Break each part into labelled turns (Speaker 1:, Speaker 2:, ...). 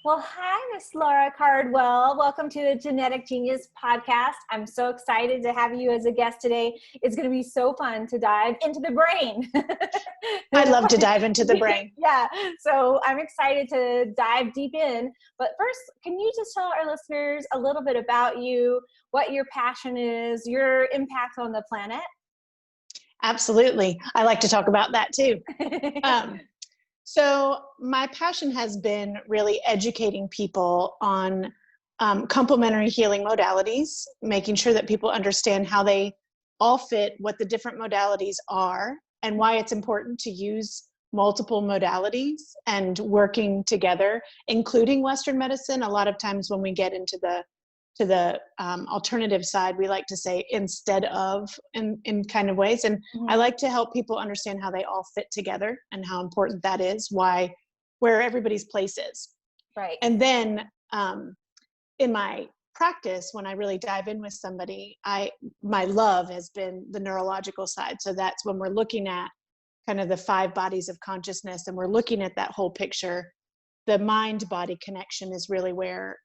Speaker 1: Well, hi, Miss Laura Cardwell. Welcome to the Genetic Genius podcast. I'm so excited to have you as a guest today. It's going to be so fun to dive into the brain.
Speaker 2: I love to dive into the brain.
Speaker 1: Yeah, so I'm excited to dive deep in. But first, can you just tell our listeners a little bit about you, what your passion is, your impact on the planet?
Speaker 2: Absolutely. I like to talk about that too. So my passion has been really educating people on complementary healing modalities, making sure that people understand how they all fit, what the different modalities are, and why it's important to use multiple modalities and working together, including Western medicine. A lot of times when we get into the alternative side, we like to say instead of in kind of ways. And I like to help people understand how they all fit together and how important that is, where everybody's place is.
Speaker 1: Right.
Speaker 2: And then in my practice, when I really dive in with somebody, my love has been the neurological side. So that's when we're looking at kind of the 5 bodies of consciousness and we're looking at that whole picture. The mind-body connection is really where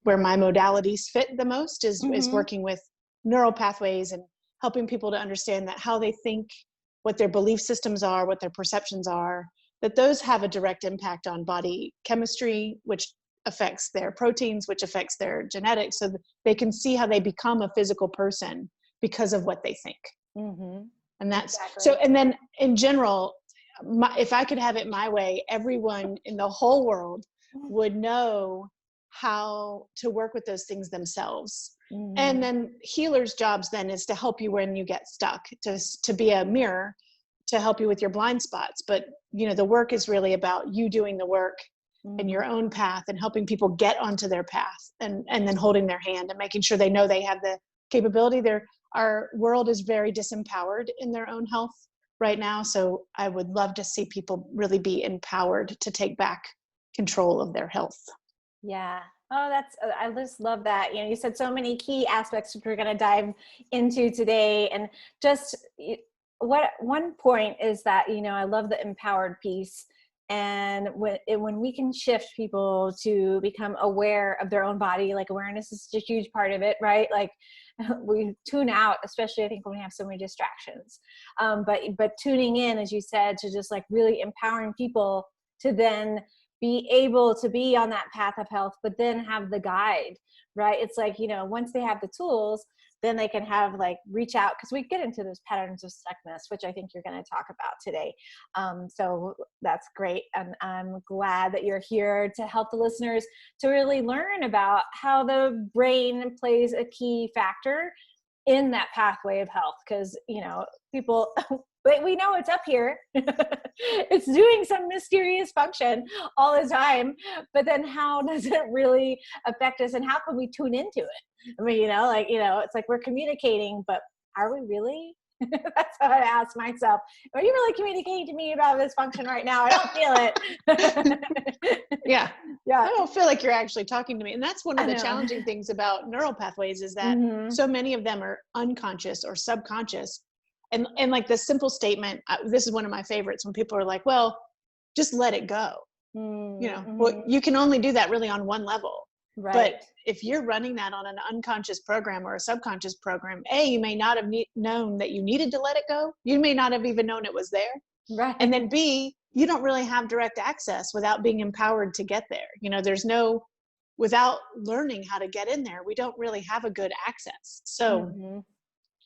Speaker 2: my modalities fit the most, is working with neural pathways and helping people to understand that how they think, what their belief systems are, what their perceptions are, that those have a direct impact on body chemistry, which affects their proteins, which affects their genetics, so that they can see how they become a physical person because of what they think. And that's exactly. So, and then in general, if I could have it my way, everyone in the whole world would know how to work with those things themselves. And then healers' jobs then is to help you when you get stuck, to be a mirror, to help you with your blind spots. But, the work is really about you doing the work in your own path and helping people get onto their path and then holding their hand and making sure they know they have the capability. Our world is very disempowered in their own health right now. So I would love to see people really be empowered to take back control of their health.
Speaker 1: Yeah. Oh, I just love that. You said so many key aspects which we're going to dive into today. And just one point is that, I love the empowered piece. And when we can shift people to become aware of their own body, like awareness is a huge part of it, right? Like we tune out, especially I think when we have so many distractions. But tuning in, as you said, to just like really empowering people to then be able to be on that path of health, but then have the guide, right? It's like, once they have the tools, then they can have reach out, because we get into those patterns of stuckness, which I think you're going to talk about today. So that's great. And I'm glad that you're here to help the listeners to really learn about how the brain plays a key factor in that pathway of health. Because, people, we know it's up here. It's doing some mysterious function all the time. But then how does it really affect us, and how can we tune into it? I mean, it's like we're communicating, but are we really? That's how I ask myself. Are you really communicating to me about this function right now? I don't feel it.
Speaker 2: Yeah. I don't feel like you're actually talking to me. And that's one of the challenging things about neural pathways, is that so many of them are unconscious or subconscious. And like the simple statement, this is one of my favorites, when people are like, well, just let it go. Well, you can only do that really on one level. Right. But if you're running that on an unconscious program or a subconscious program, you may not have known that you needed to let it go. You may not have even known it was there.
Speaker 1: Right.
Speaker 2: And then B, you don't really have direct access without being empowered to get there. Without learning how to get in there, we don't really have a good access. So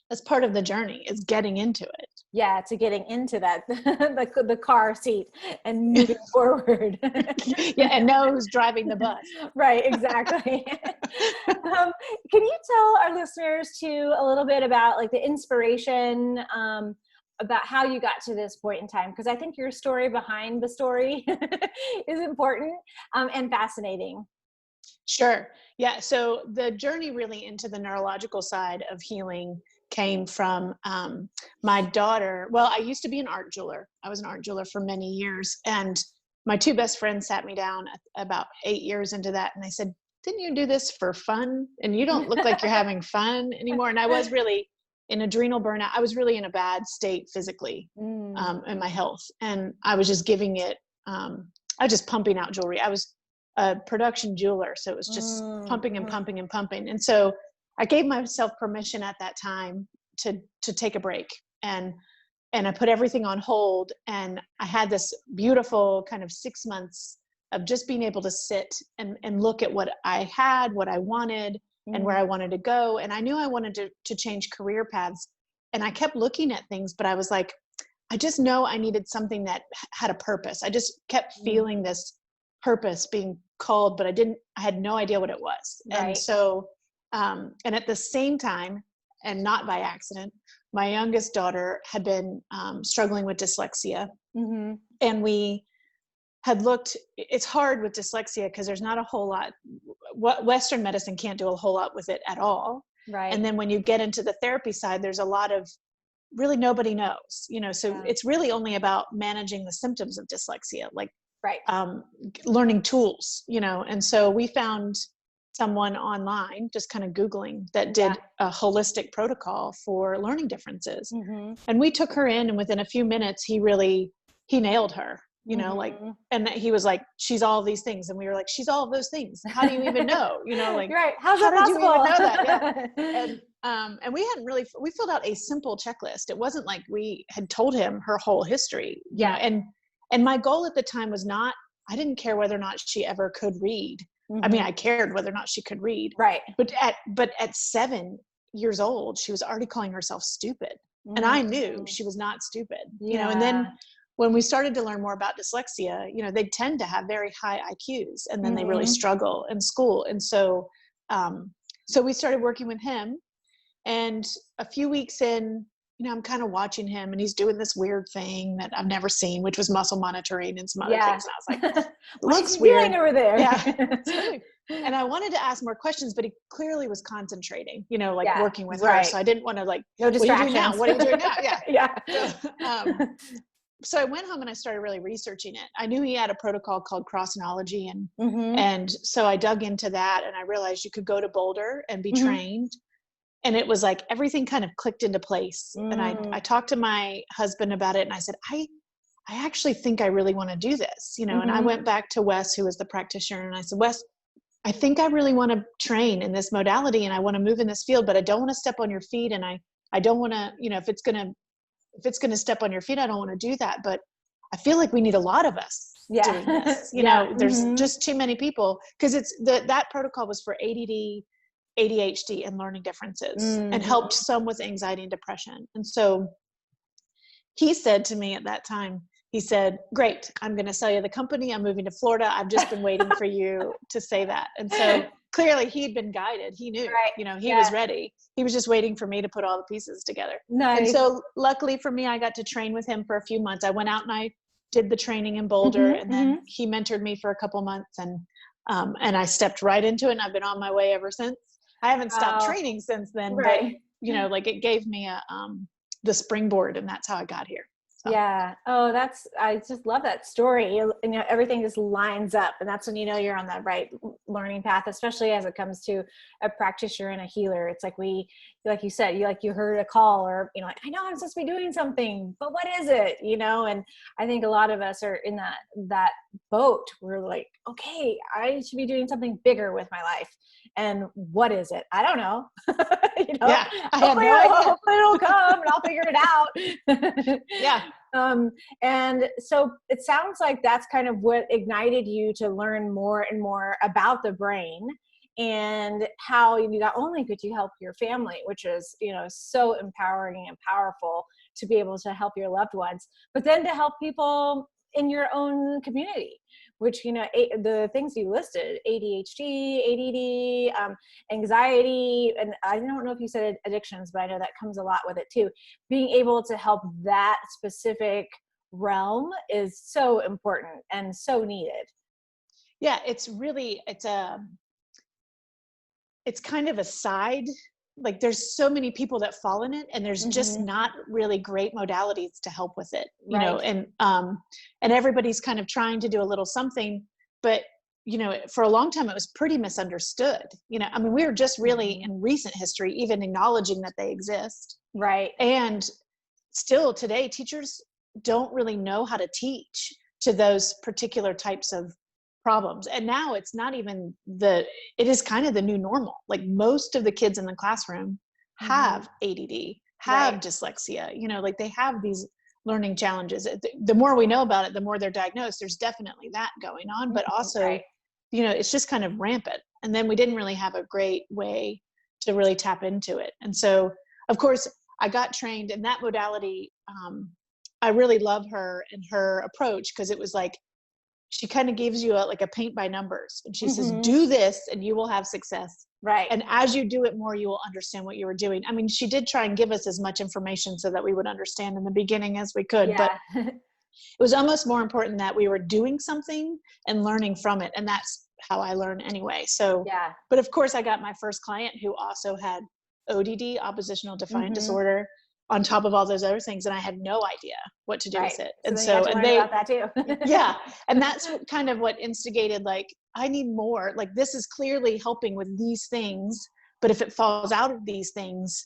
Speaker 2: that's part of the journey, is getting into it.
Speaker 1: Yeah, to getting into that, the car seat and moving forward.
Speaker 2: And know who's driving the bus.
Speaker 1: Right, exactly. Can you tell our listeners too a little bit about the inspiration, about how you got to this point in time? Because I think your story behind the story is important and fascinating.
Speaker 2: Sure. Yeah. So the journey really into the neurological side of healing came from my daughter. Well, I used to be an art jeweler. I was an art jeweler for many years. And my 2 best friends sat me down about 8 years into that. And they said, didn't you do this for fun? And you don't look like you're having fun anymore. And I was really in adrenal burnout. I was really in a bad state physically, in my health. And I was just giving it, I was just pumping out jewelry. I was a production jeweler. So it was just pumping and pumping and pumping. And so I gave myself permission at that time to take a break, and I put everything on hold. And I had this beautiful kind of 6 months of just being able to sit and look at what I had, what I wanted, and where I wanted to go. And I knew I wanted to change career paths. And I kept looking at things, but I was like, I just know I needed something that had a purpose. I just kept feeling this purpose being called, but I had no idea what it was.
Speaker 1: Right.
Speaker 2: And so, and at the same time, and not by accident, my youngest daughter had been struggling with dyslexia. And we had looked, it's hard with dyslexia because there's not a whole lot, what Western medicine can't do a whole lot with it at all.
Speaker 1: Right.
Speaker 2: And then when you get into the therapy side, there's a lot of really nobody knows, so it's really only about managing the symptoms of dyslexia, like learning tools, and so we found someone online, just kind of Googling, that did a holistic protocol for learning differences. And we took her in, and within a few minutes, he nailed her, and he was like, she's all these things. And we were like, she's all of those things. How do you even know, like,
Speaker 1: right. How's
Speaker 2: how
Speaker 1: that
Speaker 2: did
Speaker 1: possible?
Speaker 2: you even know that? Yeah. And we filled out a simple checklist. It wasn't like we had told him her whole history, and my goal at the time was not, I didn't care whether or not she ever could read. I mean, I cared whether or not she could read.
Speaker 1: Right.
Speaker 2: But at 7 years old, she was already calling herself stupid. And I knew she was not stupid, and then when we started to learn more about dyslexia, they tend to have very high IQs, and then they really struggle in school. And so, so we started working with him, and a few weeks in, I'm kind of watching him, and he's doing this weird thing that I've never seen, which was muscle monitoring and some other things. And I was like, looks weird
Speaker 1: over there.
Speaker 2: Yeah. And I wanted to ask more questions, but he clearly was concentrating, working with her. So I didn't want to
Speaker 1: no distractions.
Speaker 2: What are you doing now? Yeah.
Speaker 1: Yeah.
Speaker 2: So I went home and I started really researching it. I knew he had a protocol called crossology, and so I dug into that, and I realized you could go to Boulder and be trained. And it was like everything kind of clicked into place. And I talked to my husband about it, and I said, I actually think I really want to do this, and I went back to Wes, who was the practitioner, and I said, Wes, I think I really want to train in this modality, and I want to move in this field, but I don't want to step on your feet. And I don't want to, if it's going to step on your feet, I don't want to do that. But I feel like we need a lot of us doing this, there's just too many people, because that protocol was for ADD, ADHD, and learning differences, and helped some with anxiety and depression. And so he said to me at that time, he said, great, I'm going to sell you the company. I'm moving to Florida. I've just been waiting for you to say that. And so clearly he'd been guided. He knew, he was ready. He was just waiting for me to put all the pieces together.
Speaker 1: Nice.
Speaker 2: And so luckily for me, I got to train with him for a few months. I went out and I did the training in Boulder, and then he mentored me for a couple months, and I stepped right into it, and I've been on my way ever since. I haven't stopped training since then, but it gave me the springboard, and that's how I got here. So.
Speaker 1: Yeah. Oh, I just love that story. Everything just lines up, and that's when you're on the right learning path, especially as it comes to a practitioner and a healer. It's like like you said, you heard a call, or, I know I'm supposed to be doing something, but what is it? And I think a lot of us are in that boat. We're like, okay, I should be doing something bigger with my life. And what is it? I don't know.
Speaker 2: Yeah, I had no idea.
Speaker 1: Hopefully it'll come and I'll figure it out.
Speaker 2: Yeah.
Speaker 1: And so it sounds like that's kind of what ignited you to learn more and more about the brain, and how you not only could you help your family, which is, so empowering and powerful to be able to help your loved ones, but then to help people in your own community, which, the things you listed, ADHD, ADD, anxiety, and I don't know if you said addictions, but I know that comes a lot with it too. Being able to help that specific realm is so important and so needed.
Speaker 2: Yeah, it's kind of a side, like there's so many people that fall in it, and there's just not really great modalities to help with it, and everybody's kind of trying to do a little something, but for a long time, it was pretty misunderstood. I mean, we were just really in recent history, even acknowledging that they exist.
Speaker 1: Right.
Speaker 2: And still today, teachers don't really know how to teach to those particular types of problems. And now it's not even it is kind of the new normal. Like most of the kids in the classroom have ADD, have dyslexia, like they have these learning challenges. The more we know about it, the more they're diagnosed. There's definitely that going on, but also, it's just kind of rampant. And then we didn't really have a great way to really tap into it. And so, of course, I got trained in that modality. I really love her and her approach, because it was like, she kind of gives you a paint by numbers, and she says, do this and you will have success.
Speaker 1: Right.
Speaker 2: And as you do it more, you will understand what you were doing. I mean, she did try and give us as much information so that we would understand in the beginning as we could, but it was almost more important that we were doing something and learning from it. And that's how I learn anyway. So, but of course I got my first client who also had ODD, oppositional defiant disorder, on top of all those other things. And I had no idea what to do with it. And so,
Speaker 1: and they, about that too.
Speaker 2: And that's kind of what instigated, like, I need more, like, this is clearly helping with these things, but if it falls out of these things,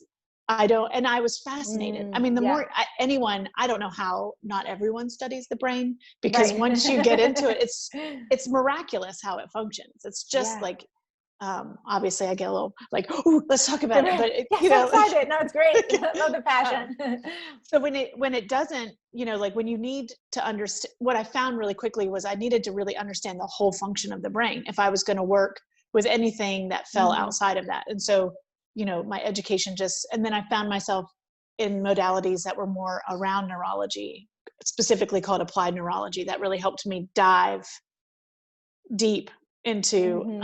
Speaker 2: I don't. And I was fascinated. I mean, the more I don't know how not everyone studies the brain, because once you get into it, it's miraculous how it functions. It's just like, obviously I get a little like, oh, let's talk about it, but
Speaker 1: so excited. No, it's great. I love the passion.
Speaker 2: So when it doesn't, like when you need to understand, what I found really quickly was I needed to really understand the whole function of the brain if I was going to work with anything that fell outside of that. And so, my education and then I found myself in modalities that were more around neurology, specifically called applied neurology, that really helped me dive deep into,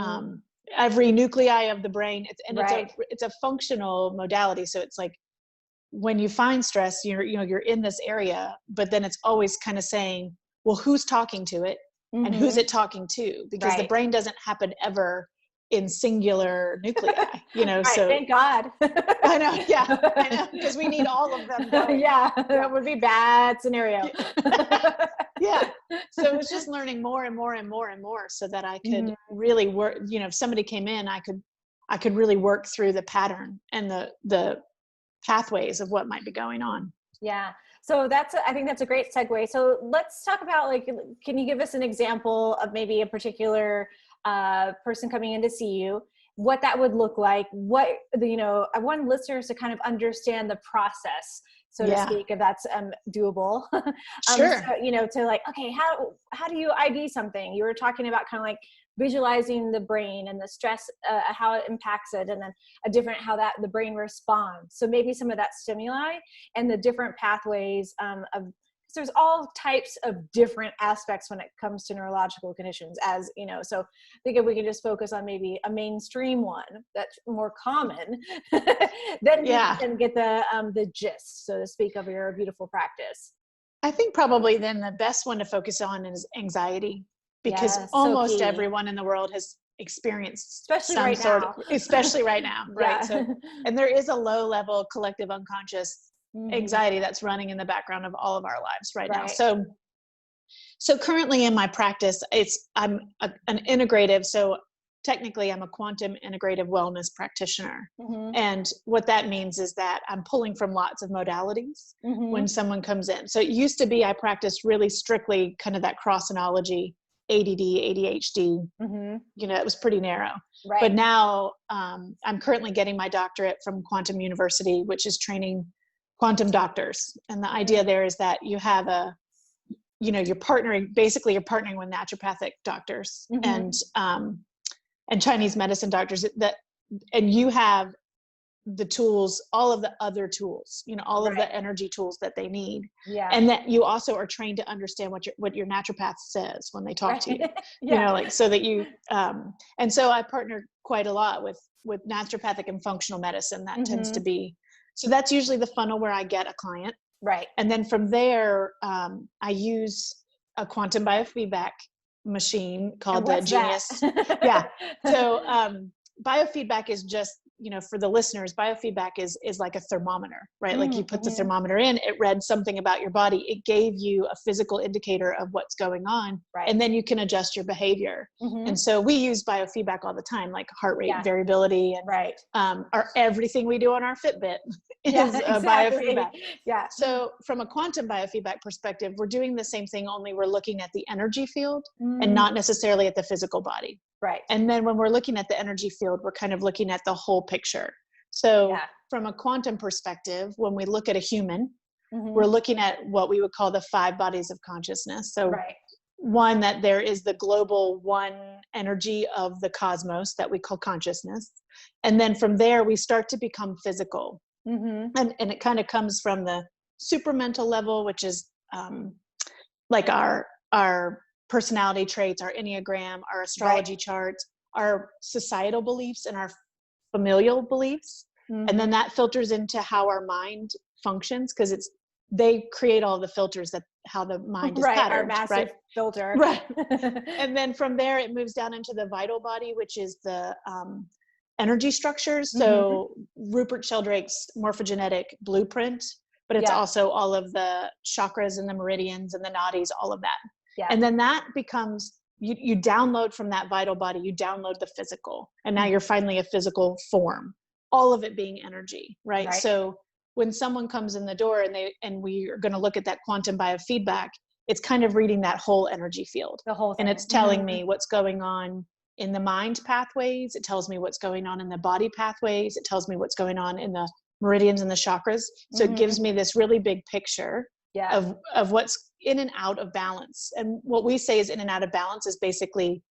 Speaker 2: every nuclei of the brain. It's a functional modality. So it's like, when you find stress, you're in this area, but then it's always kind of saying, well, who's talking to it and who's it talking to? Because the brain doesn't happen ever in singular nuclei, so
Speaker 1: thank God.
Speaker 2: I know, because we need all of them going.
Speaker 1: That would be bad scenario.
Speaker 2: So it was just learning more and more and more and more, so that I could really work, if somebody came in, I could really work through the pattern and the pathways of what might be going on.
Speaker 1: So I think that's a great segue. So let's talk about, like, can you give us an example of maybe a particular person coming in to see you, what that would look like, I want listeners to kind of understand the process, so to speak, if that's doable.
Speaker 2: Sure.
Speaker 1: So, to like, okay, how do you ID something? You were talking about kind of like visualizing the brain and the stress, how it impacts it, and then how the brain responds. So maybe some of that stimuli and the different pathways of, there's all types of different aspects when it comes to neurological conditions, so I think if we can just focus on maybe a mainstream one that's more common, then you can get the gist, so to speak, of your beautiful practice.
Speaker 2: I think probably then the best one to focus on is anxiety, because almost everyone in the world has experienced especially right now, right? So, and there is a low level collective unconscious anxiety that's running in the background of all of our lives right now. So currently in my practice, I'm an integrative. So technically I'm a quantum integrative wellness practitioner. And what that means is that I'm pulling from lots of modalities when someone comes in. So it used to be, I practiced really strictly kind of that cross-enology, ADD, ADHD, it was pretty narrow. But now I'm currently getting my doctorate from Quantum University, which is training quantum doctors. And the idea there is that you have you're partnering with naturopathic doctors and Chinese medicine doctors, and you have the tools, all of the other tools, all of the energy tools that they need. And that you also are trained to understand what your naturopath says when they talk to you, so that you, and so I partner quite a lot with naturopathic and functional medicine. That tends to be, so that's usually the funnel where I get a client. And then from there, I use a quantum biofeedback machine called the Genius. So biofeedback is just for the listeners, biofeedback is like a thermometer, right? Like you put the
Speaker 1: Mm-hmm.
Speaker 2: thermometer in, it read something about your body. It gave you a physical indicator of what's going on.
Speaker 1: Right.
Speaker 2: And then you can adjust your behavior.
Speaker 1: Mm-hmm.
Speaker 2: And so we use biofeedback all the time, like heart rate
Speaker 1: Yeah.
Speaker 2: variability and
Speaker 1: Right.
Speaker 2: everything we do on our Fitbit is
Speaker 1: exactly.
Speaker 2: biofeedback.
Speaker 1: Yeah.
Speaker 2: So from a quantum biofeedback perspective, we're doing the same thing, only we're looking at the energy field and
Speaker 1: Mm.
Speaker 2: not necessarily at the physical body.
Speaker 1: Right.
Speaker 2: And then when we're looking at the energy field, we're kind of looking at the whole picture. So
Speaker 1: Yeah.
Speaker 2: from a quantum perspective, when we look at a human,
Speaker 1: Mm-hmm.
Speaker 2: we're looking at what we would call the 5 bodies of consciousness. So
Speaker 1: right.
Speaker 2: one, that there is the global one energy of the cosmos that we call consciousnness. And then from there, we start to become physical.
Speaker 1: Mm-hmm.
Speaker 2: And it kind of comes from the supramental level, which is like our personality traits, our Enneagram, our astrology charts, our societal beliefs, and our familial beliefs.
Speaker 1: Mm-hmm.
Speaker 2: And then that filters into how our mind functions, because they create all the filters that how the mind is patterned.
Speaker 1: Our massive filter.
Speaker 2: Right. And then from there, it moves down into the vital body, which is the energy structures. So Rupert Sheldrake's morphogenetic blueprint, but it's also all of the chakras and the meridians and the nadis, all of that.
Speaker 1: Yeah.
Speaker 2: And then that becomes, you download from that vital body, you download the physical. And now you're finally a physical form, all of it being energy, right? So when someone comes in the door and we are going to look at that quantum biofeedback, it's kind of reading that whole energy field.
Speaker 1: The whole thing.
Speaker 2: And it's telling me what's going on in the mind pathways. It tells me what's going on in the body pathways. It tells me what's going on in the meridians and the chakras. So it gives me this really big picture of what's in and out of balance. And what we say is in and out of balance is basically,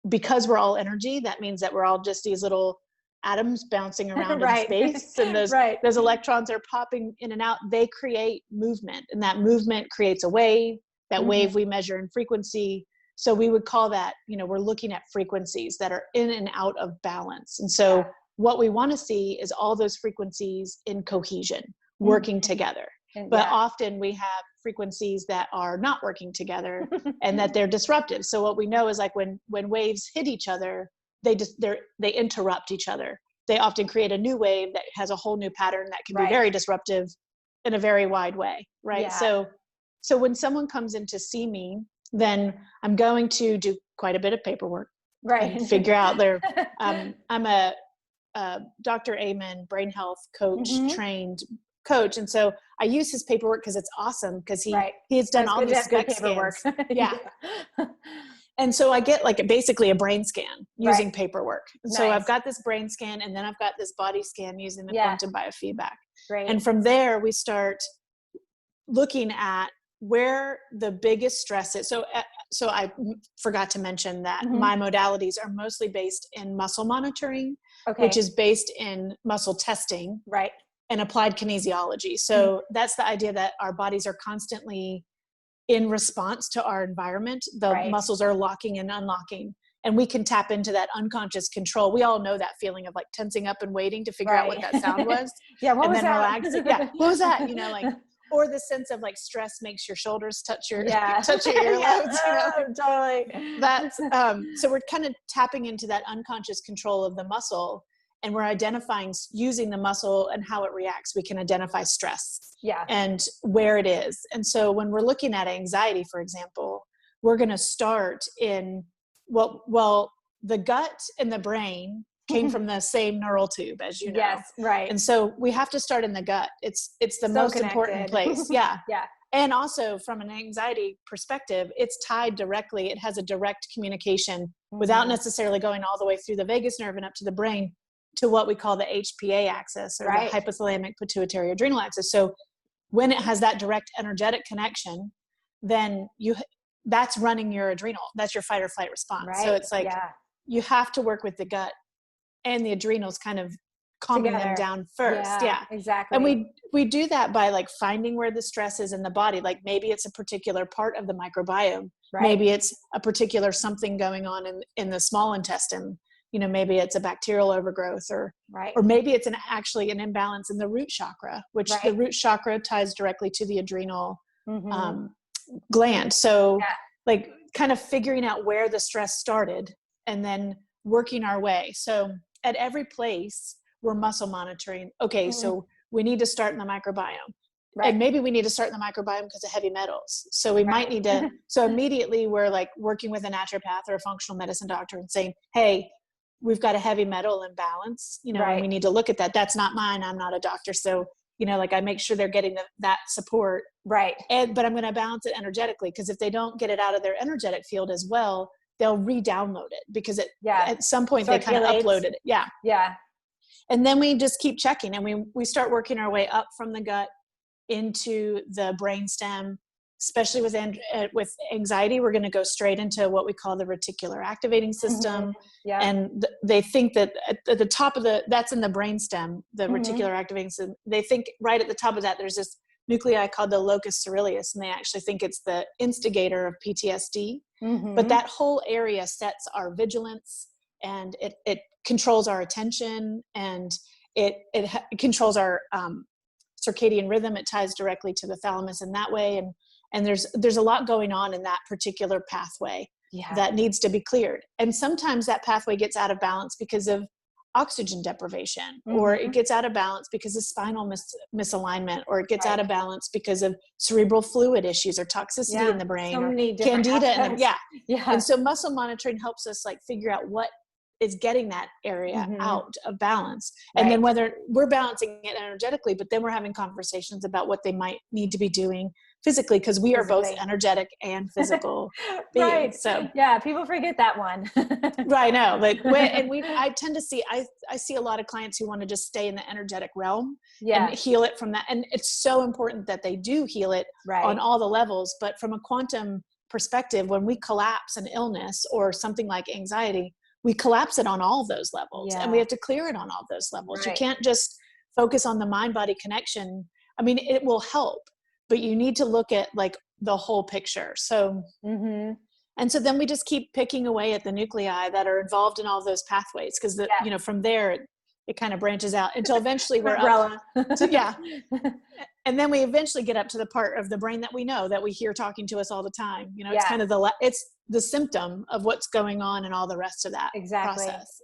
Speaker 2: because we're all energy, that means that we're all just these little atoms bouncing around in space, and those electrons are popping in and out. They create movement, and that movement creates a wave. That wave we measure in frequency. So we would call that, we're looking at frequencies that are in and out of balance. And so what we want to see is all those frequencies in cohesion, working together. But often we have frequencies that are not working together and that they're disruptive. So what we know is, like, when waves hit each other, they interrupt each other. They often create a new wave that has a whole new pattern that can be very disruptive in a very wide way, right?
Speaker 1: Yeah.
Speaker 2: So when someone comes in to see me, then I'm going to do quite a bit of paperwork, and figure out I'm a Dr. Amen brain health coach, trained coach. And so I use his paperwork because it's awesome, because he has done all these spec scans. And so I get basically a brain scan using paperwork. And so I've got this brain scan, and then I've got this body scan using the quantum biofeedback. And from there, we start looking at where the biggest stress is. So I forgot to mention that my modalities are mostly based in muscle monitoring, which is based in muscle testing, and applied kinesiology. So that's the idea that our bodies are constantly in response to our environment. The muscles are locking and unlocking, and we can tap into that unconscious control. We all know that feeling of tensing up and waiting to figure out what that sound was.
Speaker 1: What was that?
Speaker 2: Relaxing. What was that? Or the sense of stress makes your shoulders touch your touch your earlobes.
Speaker 1: Totally.
Speaker 2: That's so we're kind of tapping into that unconscious control of the muscle, and we're identifying, using the muscle and how it reacts. We can identify stress and where it is. And so when we're looking at anxiety, for example, we're going to start in the gut and the brain came from the same neural tube, as you know.
Speaker 1: Yes, right.
Speaker 2: And so we have to start in the gut. It's the most important place. Yeah. And also from an anxiety perspective, it's tied directly. It has a direct communication without necessarily going all the way through the vagus nerve and up to the brain to what we call the HPA axis, or the hypothalamic pituitary adrenal axis. So when it has that direct energetic connection, then that's running your adrenal. That's your fight or flight response. So it's you have to work with the gut and the adrenals, kind of calming them down first.
Speaker 1: Exactly.
Speaker 2: And we do that by finding where the stress is in the body. Maybe it's a particular part of the microbiome. Maybe it's a particular something going on in the small intestine. Maybe it's a bacterial overgrowth, or maybe it's actually an imbalance in the root chakra, which the root chakra ties directly to the adrenal gland. So kind of figuring out where the stress started and then working our way. So, at every place we're muscle monitoring. Okay, so we need to start in the microbiome.
Speaker 1: Right.
Speaker 2: And maybe we need to start in the microbiome because of heavy metals. So we might
Speaker 1: Right.
Speaker 2: need to, so immediately we're like working with a naturopath or a functional medicine doctor and saying, hey, we've got a heavy metal imbalance, you know, and
Speaker 1: Right.
Speaker 2: we need to look at that. That's not mine. I'm not a doctor. So, you know, like I make sure they're getting that support.
Speaker 1: Right.
Speaker 2: But I'm going to balance it energetically, because if they don't get it out of their energetic field as well, they'll re-download it, because at some point they kind of
Speaker 1: Circulates.
Speaker 2: uploaded it. Yeah.
Speaker 1: Yeah.
Speaker 2: And then we just keep checking, and we start working our way up from the gut into the brainstem. Especially with anxiety, we're going to go straight into what we call the reticular activating system.
Speaker 1: Yeah.
Speaker 2: And they think that at the top of that's in the brainstem, the reticular activating system. They think right at the top of that, there's this nuclei called the locus coeruleus, and they actually think it's the instigator of PTSD. But that whole area sets our vigilance, and it controls our attention, and it controls our circadian rhythm. It ties directly to the thalamus in that way. And there's a lot going on in that particular pathway that needs to be cleared. And sometimes that pathway gets out of balance because of oxygen deprivation, or it gets out of balance because of spinal misalignment, or it gets out of balance because of cerebral fluid issues or toxicity in the brain,
Speaker 1: so
Speaker 2: or
Speaker 1: many different
Speaker 2: candida.
Speaker 1: Yeah.
Speaker 2: And so muscle monitoring helps us like figure out what is getting that area out of balance. And then whether we're balancing it energetically, but then we're having conversations about what they might need to be doing physically, because we are both energetic and physical beings.
Speaker 1: Right.
Speaker 2: So
Speaker 1: yeah, people forget that one.
Speaker 2: right now, like I tend to see, I see a lot of clients who want to just stay in the energetic realm and heal it from that. And it's so important that they do heal it on all the levels. But from a quantum perspective, when we collapse an illness or something like anxiety, we collapse it on all those levels, and we have to clear it on all those levels. You can't just focus on the mind-body connection. I mean, it will help, but you need to look at like the whole picture. So, and so then we just keep picking away at the nuclei that are involved in all those pathways, because you know, from there it kind of branches out until eventually we're up to, and then we eventually get up to the part of the brain that we know, that we hear talking to us all the time. You know, it's kind of it's the symptom of what's going on in all the rest of that process.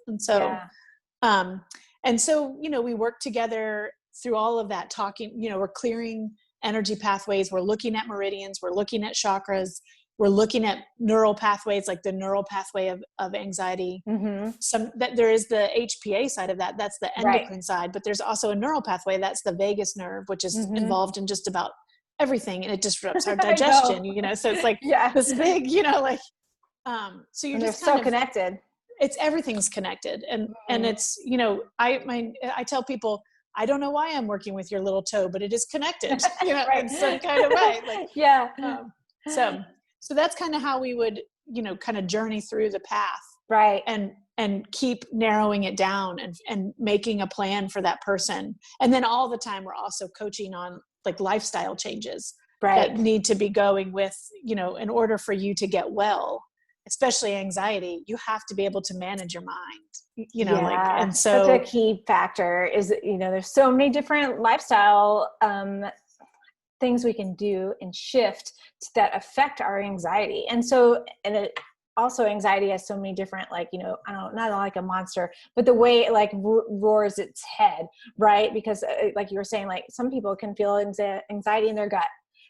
Speaker 2: And so, you know, we work together through all of that talking, you know, we're clearing energy pathways. We're looking at meridians. We're looking at chakras. We're looking at neural pathways, like the neural pathway of anxiety. That there is the HPA side of that. That's the endocrine side, but there's also a neural pathway. That's the vagus nerve, which is involved in just about everything. And it disrupts our digestion, you know? So it's like this big, you know, like, so you're just
Speaker 1: so connected.
Speaker 2: It's everything's connected. And it's, you know, I tell people, I don't know why I'm working with your little toe, but it is connected, you know, in some kind of way. Like, so that's kind of how we would, you know, kind of journey through the path, and keep narrowing it down and making a plan for that person. And then all the time we're also coaching on like lifestyle changes that need to be going with, you know, in order for you to get well, especially anxiety, you have to be able to manage your mind, you know, like, and so
Speaker 1: such a key factor is, you know, there's so many different lifestyle things we can do and shift that affect our anxiety. And so, and it also, anxiety has so many different, like, you know, I don't, not like a monster, but the way it like roars its head, right? Because like you were saying, like some people can feel anxiety in their gut.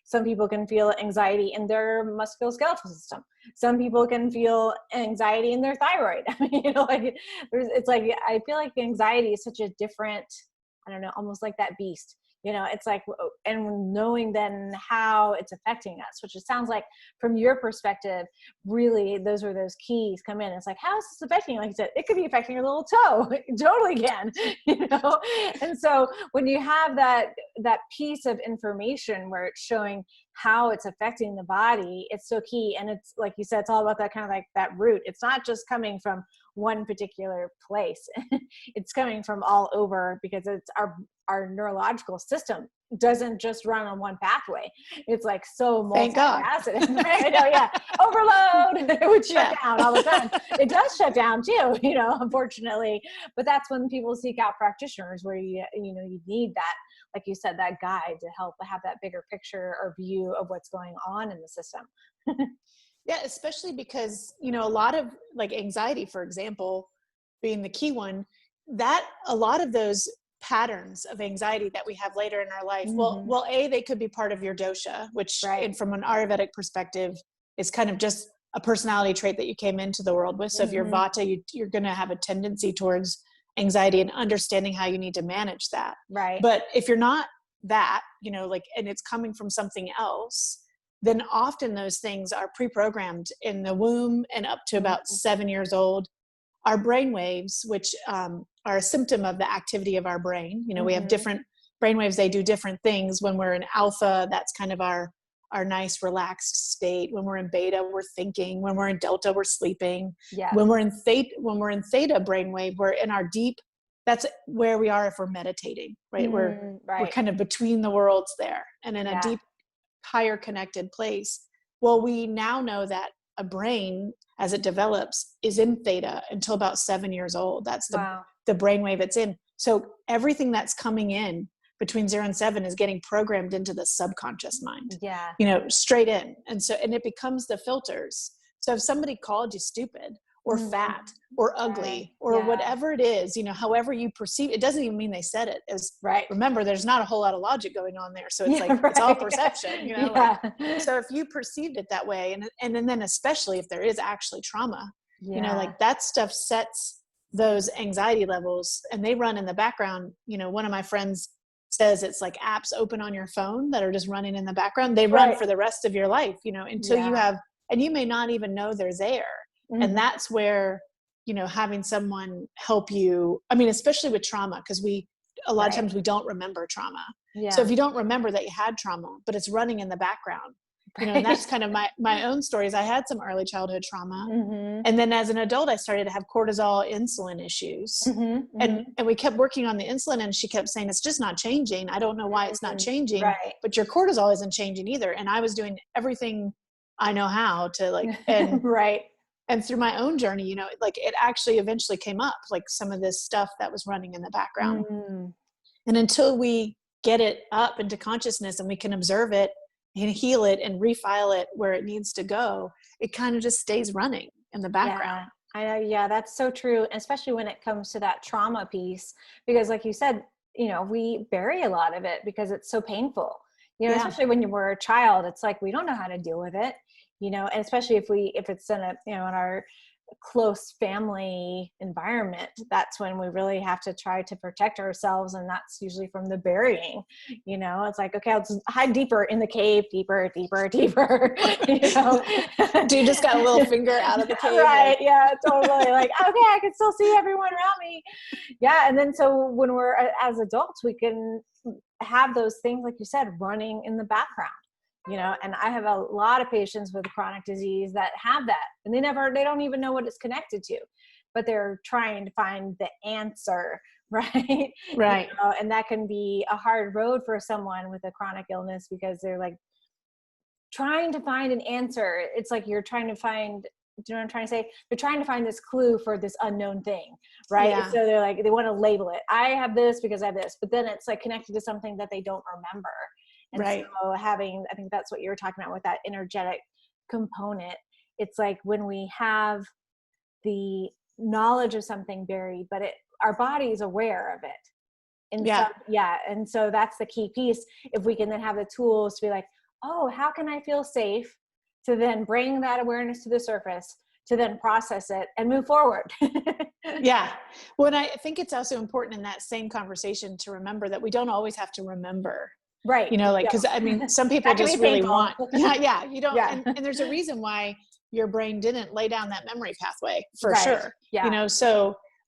Speaker 1: Some people can feel anxiety in their musculoskeletal system. Some people can feel anxiety in their thyroid. I mean, you know, like it's like, I feel like anxiety is such a different, I don't know, almost like that beast, you know, it's like, and knowing then how it's affecting us, which it sounds like from your perspective, really, those are those keys come in. It's like, how is this affecting you? Like you said, it could be affecting your little toe. It totally can, you know? And so when you have that piece of information where it's showing how it's affecting the body, it's so key. And it's like you said, it's all about that kind of like that root. It's not just coming from one particular place. It's coming from all over, because it's our neurological system doesn't just run on one pathway. It's like so multifaceted. Right? I know, overload. It would shut down all the time. It does shut down too, you know, unfortunately. But that's when people seek out practitioners, where you know, you need that, like you said, that guide to help have that bigger picture or view of what's going on in the system.
Speaker 2: Yeah, especially because, you know, a lot of like anxiety, for example, being the key one, that a lot of those patterns of anxiety that we have later in our life,
Speaker 1: Mm-hmm.
Speaker 2: they could be part of your dosha, which
Speaker 1: Right.
Speaker 2: and from an Ayurvedic perspective is kind of just a personality trait that you came into the world with. So if you're
Speaker 1: Mm-hmm.
Speaker 2: vata, you're going to have a tendency towards anxiety and understanding how you need to manage that.
Speaker 1: Right.
Speaker 2: But if you're not that, like, and it's coming from something else, then often those things are pre-programmed in the womb and up to about 7 years old. Our brain waves, which are a symptom of the activity of our brain. We have different brain waves. They do different things. When we're in alpha, that's kind of our nice relaxed state. When we're in beta, we're thinking. When we're in delta, we're sleeping.
Speaker 1: Yeah.
Speaker 2: When we're in theta brainwave, we're in our deep. That's where we are if we're meditating, right? We're kind of between the worlds there, and in a deep, higher connected place. Well, we now know that a brain, as it develops, is in theta until about 7 years old. That's the brainwave it's in. So everything that's coming in between 0 and 7 is getting programmed into the subconscious mind, straight in. And it becomes the filters. So if somebody called you stupid or fat or ugly or whatever it is, however you perceive, it doesn't even mean they said it. Remember, there's not a whole lot of logic going on there. So it's it's all perception, so if you perceived it that way, and then especially if there is actually trauma, that stuff sets those anxiety levels and they run in the background. One of my friends says it's like apps open on your phone that are just running in the background. They run for the rest of your life, until you have, and you may not even know they're there. And that's where, having someone help you, especially with trauma, because a lot of times we don't remember trauma. So if you don't remember that you had trauma, but it's running in the background, and that's kind of my own stories. I had some early childhood trauma. And then as an adult, I started to have cortisol insulin issues. And we kept working on the insulin, and she kept saying, it's just not changing. I don't know why it's not changing, but your cortisol isn't changing either. And I was doing everything I know how to and through my own journey, it actually eventually came up, like some of this stuff that was running in the background. And until we get it up into consciousness and we can observe it and heal it and refile it where it needs to go, it kind of just stays running in the background.
Speaker 1: I know. Yeah, that's so true. Especially when it comes to that trauma piece, because like you said, we bury a lot of it because it's so painful, especially when you were a child, it's like, we don't know how to deal with it, and especially if it's in in our close family environment, that's when we really have to try to protect ourselves. And that's usually from the burying, it's like, okay, let's hide deeper in the cave, deeper.
Speaker 2: Do you just got a little finger out of the cave?
Speaker 1: Right. Yeah, totally. Like, okay, I can still see everyone around me. Yeah. And then, so when we're as adults, we can have those things, like you said, running in the background. And I have a lot of patients with chronic disease that have that, and they don't even know what it's connected to, but they're trying to find the answer, right?
Speaker 2: Right.
Speaker 1: And that can be a hard road for someone with a chronic illness, because they're like trying to find an answer. It's like you're trying to find, do you know what I'm trying to say? They're trying to find this clue for this unknown thing, right?
Speaker 2: Yeah.
Speaker 1: So they're like, they want to label it. I have this because I have this, but then it's like connected to something that they don't remember. And so I think that's what you were talking about with that energetic component. It's like when we have the knowledge of something buried, but our body is aware of it. And and so that's the key piece. If we can then have the tools to be like, oh, how can I feel safe to then bring that awareness to the surface, to then process it and move forward.
Speaker 2: Yeah. Well, I think it's also important in that same conversation to remember that we don't always have to remember.
Speaker 1: Right.
Speaker 2: Cause some people just really want, you don't, and there's a reason why your brain didn't lay down that memory pathway for sure.
Speaker 1: Yeah.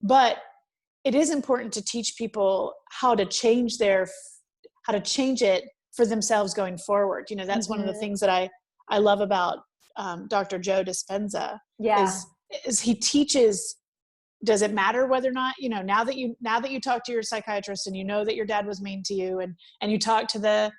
Speaker 2: But it is important to teach people how to change it for themselves going forward. That's one of the things that I love about Dr. Joe Dispenza is he teaches, does it matter whether or not, now that you talk to your psychiatrist and that your dad was mean to you and you talk to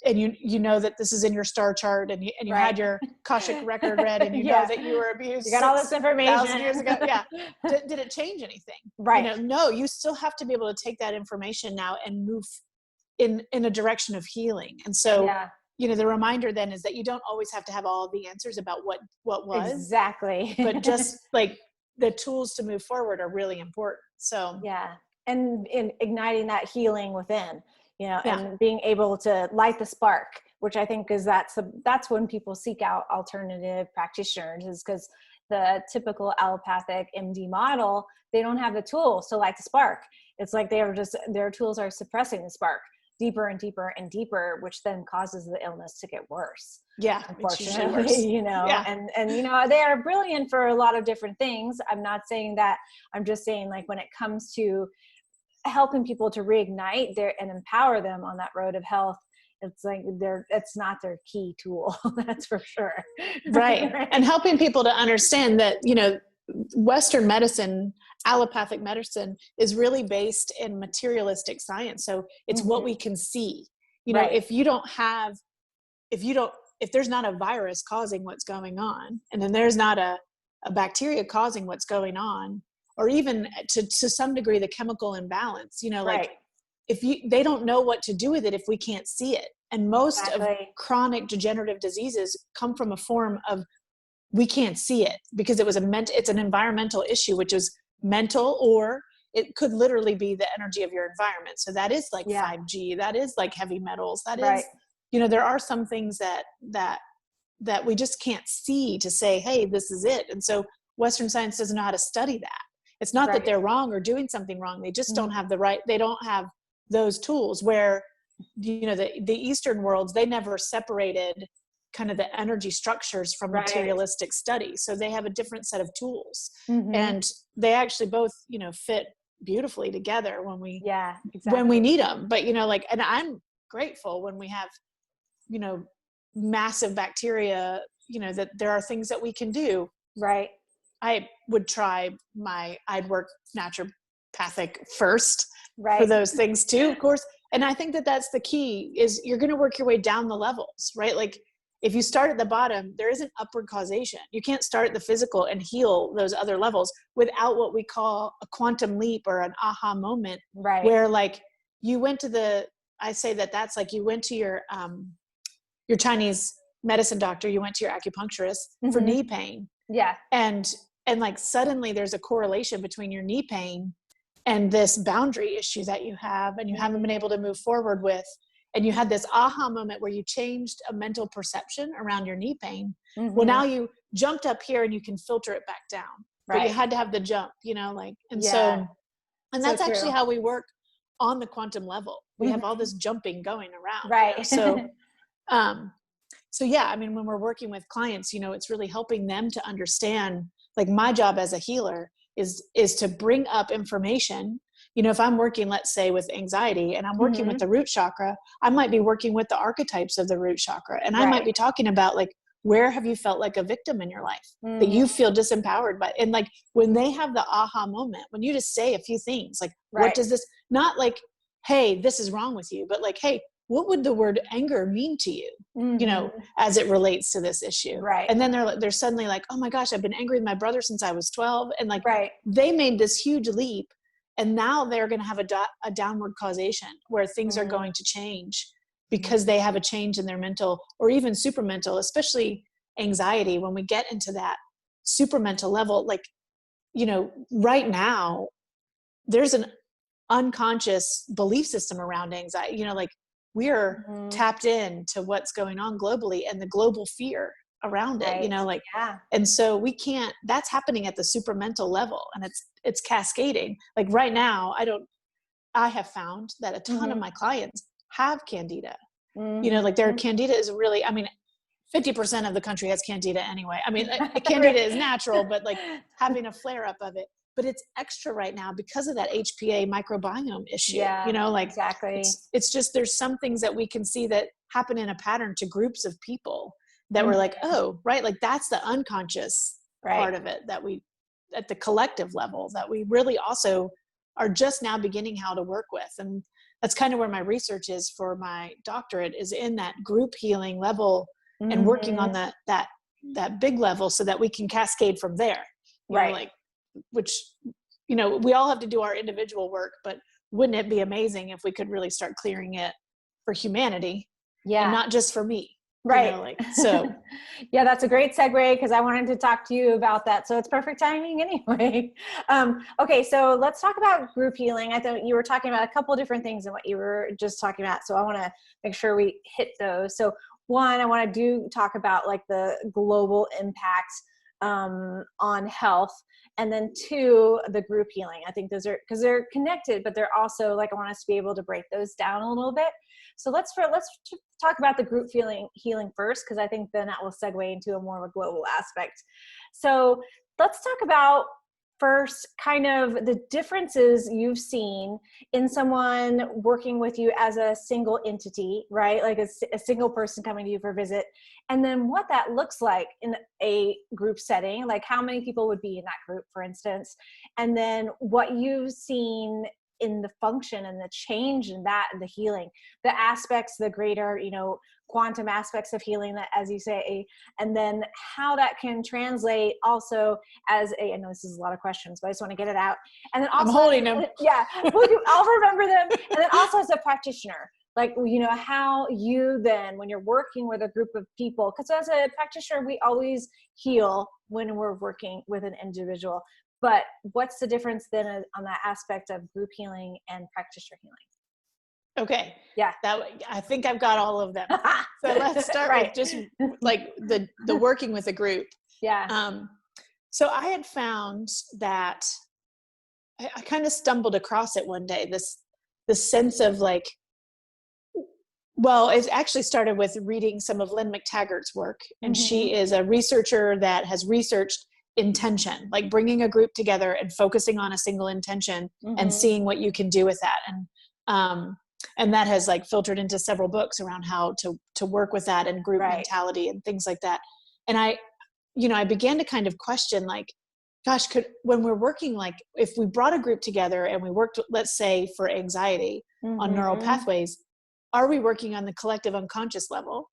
Speaker 2: and you know that this is in your star chart and you had your Akashic record read and you know that you were abused.
Speaker 1: You got all this information
Speaker 2: years ago. Yeah. Did it change anything?
Speaker 1: Right.
Speaker 2: No, you still have to be able to take that information now and move in a direction of healing. And so, the reminder then is that you don't always have to have all the answers about what was.
Speaker 1: Exactly.
Speaker 2: But just like the tools to move forward are really important. So
Speaker 1: Yeah. And in igniting that healing within,
Speaker 2: yeah.
Speaker 1: and being able to light the spark, which I think is that's when people seek out alternative practitioners, is because the typical allopathic MD model, they don't have the tools to light the spark. It's like their tools are suppressing the spark deeper and deeper and deeper, which then causes the illness to get worse.
Speaker 2: Yeah,
Speaker 1: Unfortunately,
Speaker 2: worse.
Speaker 1: Yeah. and they are brilliant for a lot of different things. I'm not saying that. I'm just saying, like, when it comes to helping people to reignite and empower them on that road of health, it's like it's not their key tool. That's for sure.
Speaker 2: Right. And helping people to understand that, Western medicine, allopathic medicine, is really based in materialistic science. So it's what we can see.
Speaker 1: Right.
Speaker 2: If there's not a virus causing what's going on, and then there's not a bacteria causing what's going on, or even to some degree, the chemical imbalance, like they don't know what to do with it if we can't see it. And most of chronic degenerative diseases come from a form of, we can't see it because it's an environmental issue, which is mental, or it could literally be the energy of your environment. So that is like 5G, that is like heavy metals, that is, there are some things that we just can't see to say, hey, this is it. And so Western science doesn't know how to study that. It's not that they're wrong or doing something wrong. They just don't have they don't have those tools, where, the Eastern worlds, they never separated kind of the energy structures from materialistic study. So they have a different set of tools, and they actually both, fit beautifully together when we need them. But, and I'm grateful when we have, massive bacteria, that there are things that we can do.
Speaker 1: Right.
Speaker 2: I would I'd work naturopathic first for those things too, of course. And I think that that's the key, is you're going to work your way down the levels, right? Like, if you start at the bottom, there isn't upward causation. You can't start at the physical and heal those other levels without what we call a quantum leap or an aha moment, where, like, you went to I say that's like you went to your Chinese medicine doctor, you went to your acupuncturist for knee pain. Yeah. And like, suddenly there's a correlation between your knee pain and this boundary issue that you have, and you haven't been able to move forward with. And you had this aha moment where you changed a mental perception around your knee pain. Well, now you jumped up here and you can filter it back down, but you had to have the jump, and that's actually how we work on the quantum level. We have all this jumping going around. Right. So, I mean, when we're working with clients, it's really helping them to understand, like, my job as a healer is to bring up information. If I'm working, let's say, with anxiety, and I'm working with the root chakra, I might be working with the archetypes of the root chakra. And I might be talking about, like, where have you felt like a victim in your life that you feel disempowered by? And, like, when they have the aha moment, when you just say a few things, like, what does this, not like, hey, this is wrong with you, but like, hey, what would the word anger mean to you, as it relates to this issue? Right. And then they're suddenly like, oh my gosh, I've been angry with my brother since I was 12. And, like, they made this huge leap, and now they're going to have a downward causation where things are going to change because they have a change in their mental, or even supramental, especially anxiety. When we get into that supramental level, like, right now there's an unconscious belief system around anxiety, like, we're tapped into what's going on globally and the global fear around it, and so we can't, that's happening at the supramental level, and it's cascading. Like, right now, I have found that a ton of my clients have candida, like, their candida is really, I mean, 50% of the country has candida anyway. I mean, candida is natural, but, like, having a flare up of it, but it's extra right now because of that HPA microbiome issue. Like, exactly. It's just, there's some things that we can see that happen in a pattern to groups of people that we're like, oh, right. Like, that's the unconscious part of it that we, at the collective level, that we really also are just now beginning how to work with. And that's kind of where my research is for my doctorate, is in that group healing level and working on that big level, so that we can cascade from there. You know, like, which, we all have to do our individual work, but wouldn't it be amazing if we could really start clearing it for humanity? Yeah. And not just for me.
Speaker 1: Right.
Speaker 2: so.
Speaker 1: Yeah, that's a great segue because I wanted to talk to you about that. So it's perfect timing anyway. Okay, so let's talk about group healing. I thought you were talking about a couple of different things in what you were just talking about. So I want to make sure we hit those. So one, I want to talk about like the global impact on health. And then two, the group healing. I think those are, because they're connected, but they're also like, I want us to be able to break those down a little bit. So let's talk about the group healing first, because I think then that will segue into a more of a global aspect. So let's talk about first kind of the differences you've seen in someone working with you as a single entity, right? Like a single person coming to you for a visit, and then what that looks like in a group setting, like how many people would be in that group, for instance, and then what you've seen in the function and the change in that and the healing, the aspects, the greater, quantum aspects of healing, that, as you say, and then how that can translate also as I know this is a lot of questions, but I just want to get it out. And then also,
Speaker 2: I'm holding them.
Speaker 1: Yeah, I'll remember them. And then also as a practitioner, like, how you then, when you're working with a group of people, because as a practitioner, we always heal when we're working with an individual. But what's the difference then on that aspect of group healing and practitioner healing?
Speaker 2: Okay.
Speaker 1: Yeah.
Speaker 2: I think I've got all of them. So let's start with just like the working with a group.
Speaker 1: Yeah.
Speaker 2: So I had found that I kind of stumbled across it one day, this sense of like, well, it actually started with reading some of Lynn McTaggart's work. And she is a researcher that has researched intention, like bringing a group together and focusing on a single intention and seeing what you can do with that. And that has like filtered into several books around how to work with that and group mentality and things like that. And I began to kind of question, like, gosh, when we're working, like if we brought a group together and we worked, let's say for anxiety on neural pathways, are we working on the collective unconscious level,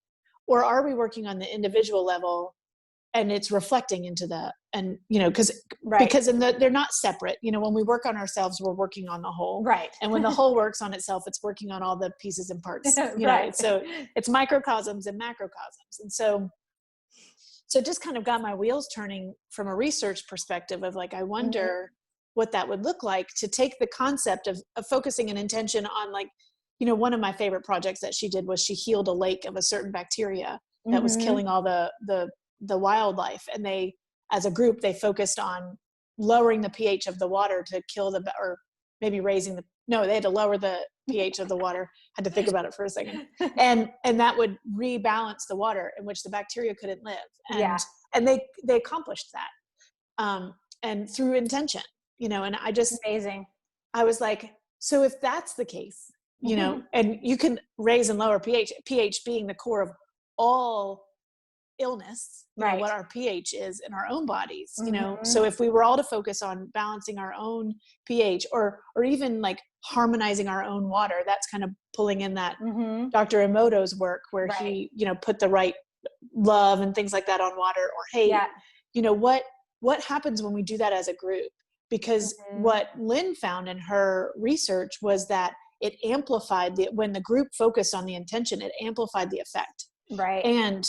Speaker 2: or are we working on the individual level? And it's reflecting into because they're not separate. When we work on ourselves, we're working on the whole.
Speaker 1: Right.
Speaker 2: And when the whole works on itself, it's working on all the pieces and parts. So it's microcosms and macrocosms. And so it just kind of got my wheels turning from a research perspective of like, I wonder what that would look like to take the concept of focusing an intention on, like, one of my favorite projects that she did was she healed a lake of a certain bacteria that was killing all the wildlife. And they, as a group, they focused on lowering the pH of the water to kill or maybe they had to lower the pH of the water. Had to think about it for a second. And that would rebalance the water in which the bacteria couldn't live. And they accomplished that. And through intention, and I just,
Speaker 1: amazing.
Speaker 2: I was like, so if that's the case, and you can raise and lower pH being the core of all illness, what our pH is in our own bodies, so if we were all to focus on balancing our own pH or even like harmonizing our own water, that's kind of pulling in that Dr. Emoto's work where he, put the right love and things like that on water or hate. What happens when we do that as a group? Because what Lynn found in her research was that it amplified when the group focused on the intention, it amplified the effect.
Speaker 1: Right.
Speaker 2: And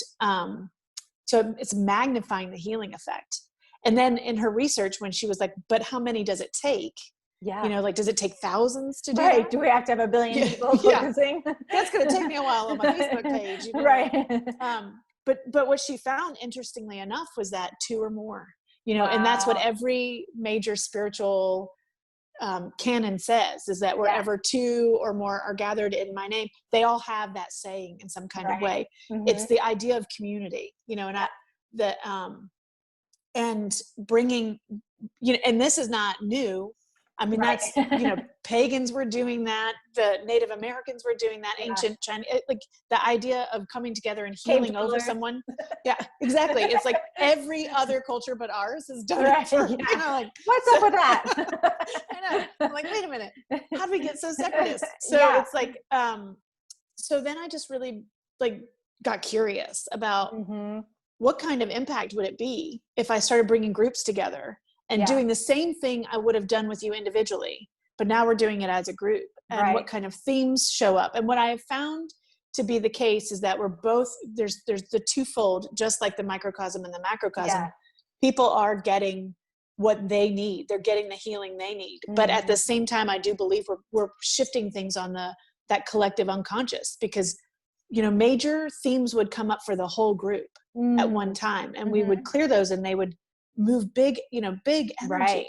Speaker 2: so it's magnifying the healing effect. And then in her research, when she was like, but how many does it take?
Speaker 1: Yeah.
Speaker 2: Like, does it take thousands to do
Speaker 1: that?
Speaker 2: that?
Speaker 1: Do we have to have a billion people focusing?
Speaker 2: That's going to take me a while on my Facebook page.
Speaker 1: Right.
Speaker 2: But what she found, interestingly enough, was that 2 or more, and that's what every major spiritual canon says, is that wherever 2 or more are gathered in my name, they all have that saying in some kind of way. It's the idea of community, and bringing, and this is not new. I mean, that's, pagans were doing that. The Native Americans were doing that. Ancient China, like the idea of coming together and healing over someone. Yeah, exactly. It's like every other culture but ours has done it for, like,
Speaker 1: what's up with that?
Speaker 2: I know. I'm like, wait a minute. How do we get so separatist? So it's like, so then I just really like got curious about what kind of impact would it be if I started bringing groups together and doing the same thing I would have done with you individually, but now we're doing it as a group, and what kind of themes show up. And what I have found to be the case is that we're both, there's the twofold, just like the microcosm and the macrocosm.
Speaker 1: Yeah.
Speaker 2: People are getting what they need. They're getting the healing they need. But at the same time, I do believe we're shifting things on that collective unconscious, because, you know, major themes would come up for the whole group at one time, and we would clear those, and they would move big energy.
Speaker 1: Right.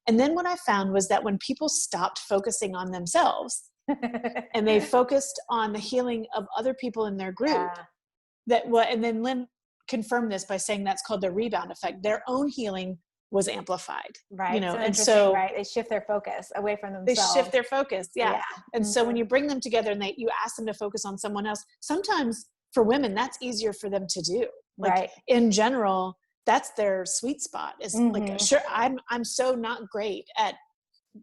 Speaker 2: And then what I found was that when people stopped focusing on themselves and they focused on the healing of other people in their group, and then Lynn confirmed this by saying that's called the rebound effect. Their own healing was amplified.
Speaker 1: Right.
Speaker 2: You know,
Speaker 1: so
Speaker 2: and so
Speaker 1: right. They shift their focus away from themselves.
Speaker 2: They shift their focus. Yeah. And so when you bring them together and you ask them to focus on someone else, sometimes for women, that's easier for them to do. Like in general, that's their sweet spot, is like, sure, I'm so not great at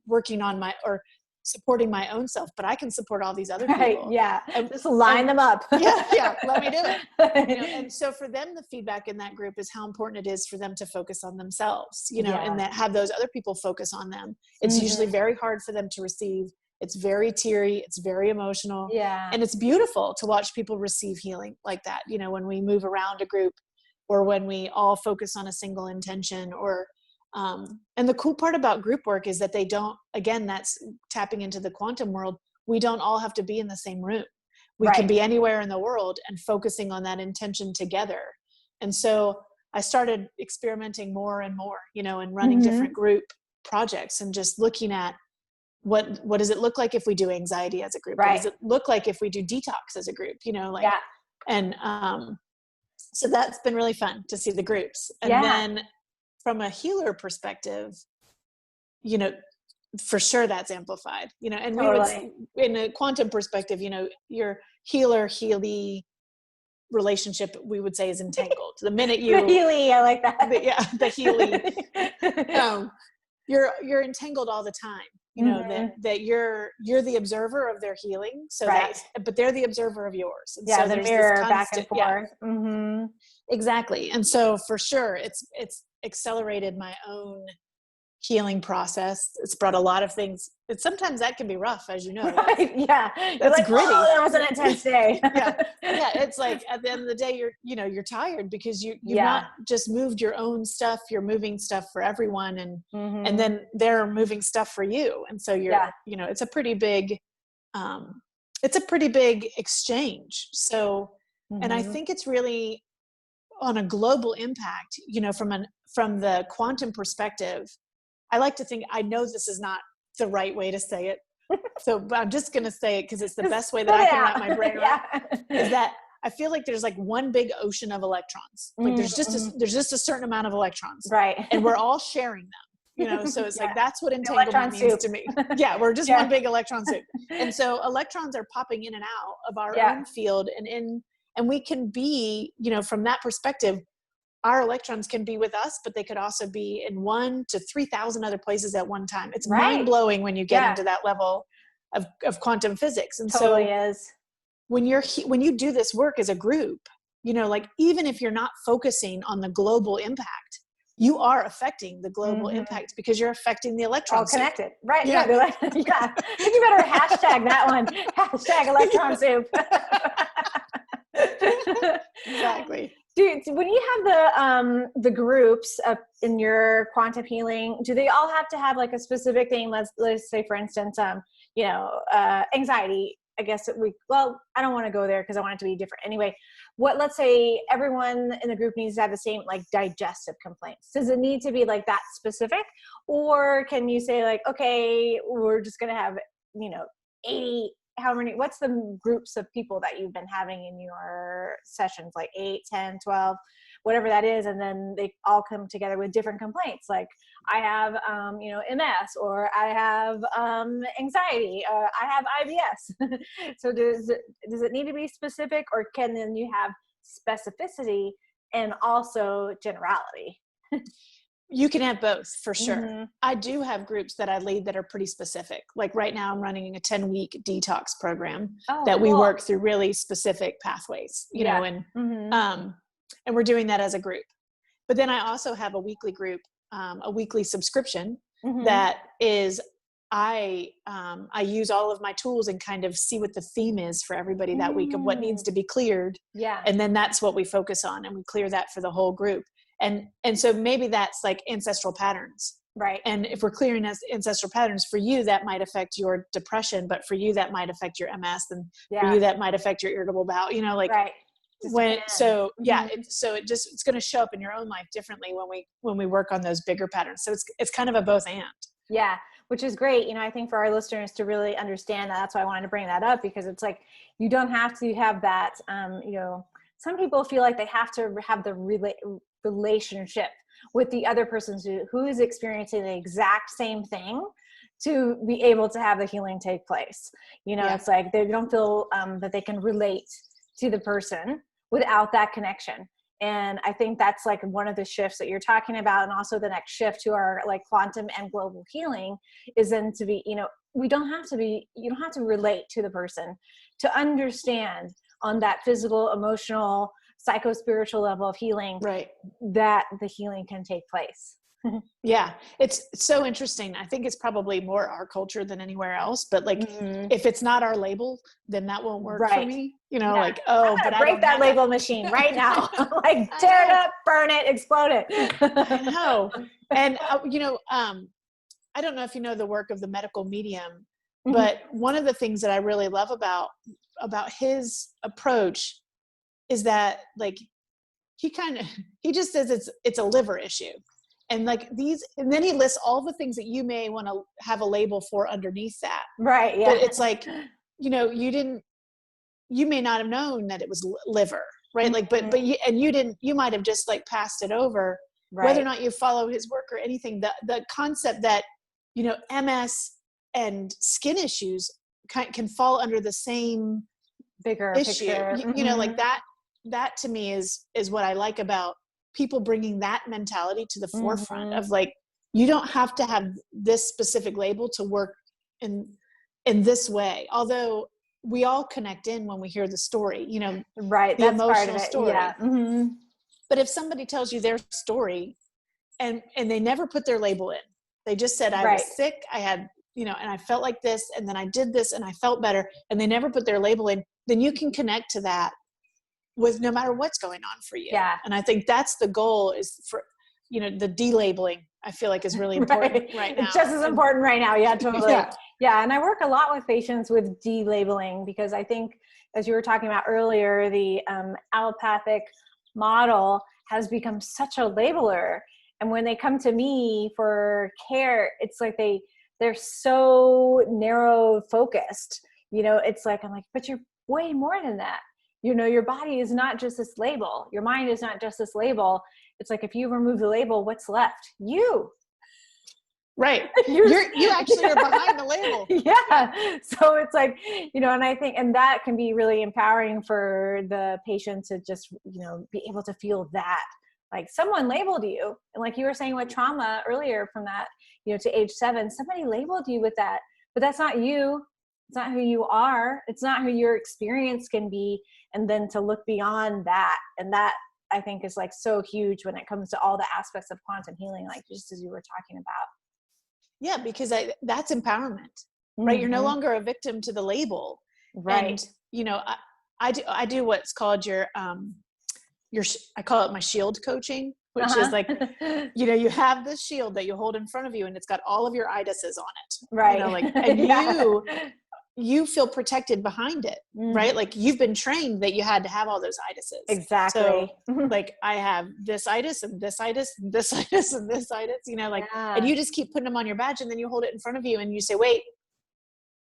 Speaker 2: working on or supporting my own self, but I can support all these other people.
Speaker 1: Yeah. Just line them up.
Speaker 2: Yeah. Let me do it. You know, and so for them, the feedback in that group is how important it is for them to focus on themselves, you know, and that have those other people focus on them. It's usually very hard for them to receive. It's very teary. It's very emotional.
Speaker 1: Yeah.
Speaker 2: And it's beautiful to watch people receive healing like that. You know, when we move around a group, or when we all focus on a single intention, or and the cool part about group work is that they don't, again, that's tapping into the quantum world. We don't all have to be in the same room. We can be anywhere in the world and focusing on that intention together. And so I started experimenting more and more, you know, and running different group projects, and just looking at what does it look like if we do anxiety as a group? What does it look like if we do detox as a group? You know, like, and so that's been really fun to see the groups. And then from a healer perspective, you know, for sure that's amplified, you know, and we would, in a quantum perspective, you know, your healer-healy relationship, we would say, is entangled. The minute you
Speaker 1: the healy, I like that.
Speaker 2: The healy, you're entangled all the time, you know, that you're the observer of their healing. So but they're the observer of yours. And so
Speaker 1: the mirror back and forth.
Speaker 2: Exactly. And so for sure, it's accelerated my own healing process. It's brought a lot of things. Sometimes that can be rough, as you know. That's
Speaker 1: like,
Speaker 2: gritty.
Speaker 1: Oh, that was an intense day.
Speaker 2: It's like at the end of the day, you're tired, because you've not just moved your own stuff. You're moving stuff for everyone, and then they're moving stuff for you. And so you're, you know, it's a pretty big exchange. So, and I think it's really on a global impact, you know, from the quantum perspective. I like to think, I know this is not the right way to say it, but I'm just going to say it because it's the best way that I can wrap my brain around, is that I feel like there's like one big ocean of electrons. Like there's just a certain amount of electrons, and we're all sharing them, you know. So it's like, that's what entanglement means to me. We're just one big electron soup. And so electrons are popping in and out of our own field, and we can be, you know, from that perspective, our electrons can be with us, but they could also be in 1 to 3,000 other places at one time. It's mind blowing when you get into that level of quantum physics. And when you do this work as a group, you know, like, even if you're not focusing on the global impact, you are affecting the global impact, because you're affecting the electrons.
Speaker 1: All connected. Right. Yeah. I think you better hashtag that one. Hashtag electron soup.
Speaker 2: Exactly.
Speaker 1: Dude, when you have the groups in your quantum healing, do they all have to have like a specific thing? Let's say, for instance, you know, anxiety. I guess I don't want to go there because I want it to be different. Anyway, let's say everyone in the group needs to have the same like digestive complaints. Does it need to be like that specific, or can you say like, okay, we're just gonna have, you know, 80. What's the groups of people that you've been having in your sessions, like 8, 10, 12, whatever that is, and then they all come together with different complaints, like I have you know, MS, or I have anxiety, or I have IBS. So does it need to be specific, or can then you have specificity and also generality?
Speaker 2: You can have both, for sure. I do have groups that I lead that are pretty specific. Like right now I'm running a 10-week detox program we work through really specific pathways, you know, and we're doing that as a group. But then I also have a weekly group, a weekly subscription that is, I use all of my tools and kind of see what the theme is for everybody that week of what needs to be cleared.
Speaker 1: Yeah.
Speaker 2: And then that's what we focus on, and we clear that for the whole group. And so maybe that's like ancestral patterns.
Speaker 1: Right.
Speaker 2: And if we're clearing ancestral patterns, for you, that might affect your depression, but for you, that might affect your MS, and for you, that might affect your irritable bowel, like,
Speaker 1: right.
Speaker 2: so it's going to show up in your own life differently when we work on those bigger patterns. So it's kind of a both and.
Speaker 1: Yeah, which is great. I think for our listeners to really understand that, that's why I wanted to bring that up, because it's like, you don't have to have that, some people feel like they have to have the relationship with the other person who is experiencing the exact same thing to be able to have the healing take place. It's like they don't feel that they can relate to the person without that connection. And I think that's like one of the shifts that you're talking about. And also the next shift to our like quantum and global healing is then to be, you don't have to relate to the person to understand on that physical, emotional, psycho-spiritual level of healing,
Speaker 2: right,
Speaker 1: that the healing can take place.
Speaker 2: Yeah, it's so interesting. I think it's probably more our culture than anywhere else, but like, if it's not our label, then that won't work for me. Like, but
Speaker 1: break that label machine right now. Like, tear it up, burn it, explode it.
Speaker 2: I know. And I don't know if you know the work of the medical medium, but one of the things that I really love about his approach is that, like, he just says it's a liver issue. And like and then he lists all the things that you may want to have a label for underneath that.
Speaker 1: Right. Yeah.
Speaker 2: But it's like, you may not have known that it was liver, right? Like, but you might have just like passed it over, right, whether or not you follow his work or anything. The concept that, MS and skin issues can fall under the same
Speaker 1: bigger
Speaker 2: issue,
Speaker 1: picture.
Speaker 2: Like that to me is what I like about people bringing that mentality to the forefront of like, you don't have to have this specific label to work in this way. Although we all connect in when we hear the story,
Speaker 1: right.
Speaker 2: The
Speaker 1: That's
Speaker 2: emotional
Speaker 1: part of it.
Speaker 2: story.
Speaker 1: Yeah.
Speaker 2: But if somebody tells you their story and they never put their label in, they just said, I was sick, I had, and I felt like this, and then I did this and I felt better, and they never put their label in, then you can connect to that with no matter what's going on for you.
Speaker 1: Yeah.
Speaker 2: And I think that's the goal, is for, the delabeling, I feel like, is really important right now.
Speaker 1: It's just as important right now. Yeah, totally. Yeah. And I work a lot with patients with delabeling, because I think, as you were talking about earlier, the allopathic model has become such a labeler. And when they come to me for care, it's like they're so narrow focused, it's like, I'm like, but you're way more than that. Your body is not just this label. Your mind is not just this label. It's like, if you remove the label, what's left? You.
Speaker 2: Right. You actually are behind the label.
Speaker 1: Yeah. So it's like, and I think, and that can be really empowering for the patient to just, be able to feel that, like, someone labeled you. And like you were saying with trauma earlier, from that, to age 7, somebody labeled you with that, but that's not you. It's not who you are. It's not who your experience can be. And then to look beyond that. And that, I think, is like so huge when it comes to all the aspects of quantum healing, like just as you were talking about.
Speaker 2: Yeah, because that's empowerment, right? You're no longer a victim to the label.
Speaker 1: Right.
Speaker 2: And, I do what's called I call it my shield coaching, which is like, you have this shield that you hold in front of you, and it's got all of your itises on it.
Speaker 1: Right.
Speaker 2: And you feel protected behind it, right? Like, you've been trained that you had to have all those itises.
Speaker 1: Exactly.
Speaker 2: So like, I have this itis and this itis and this itis and this itis, and you just keep putting them on your badge, and then you hold it in front of you and you say, wait,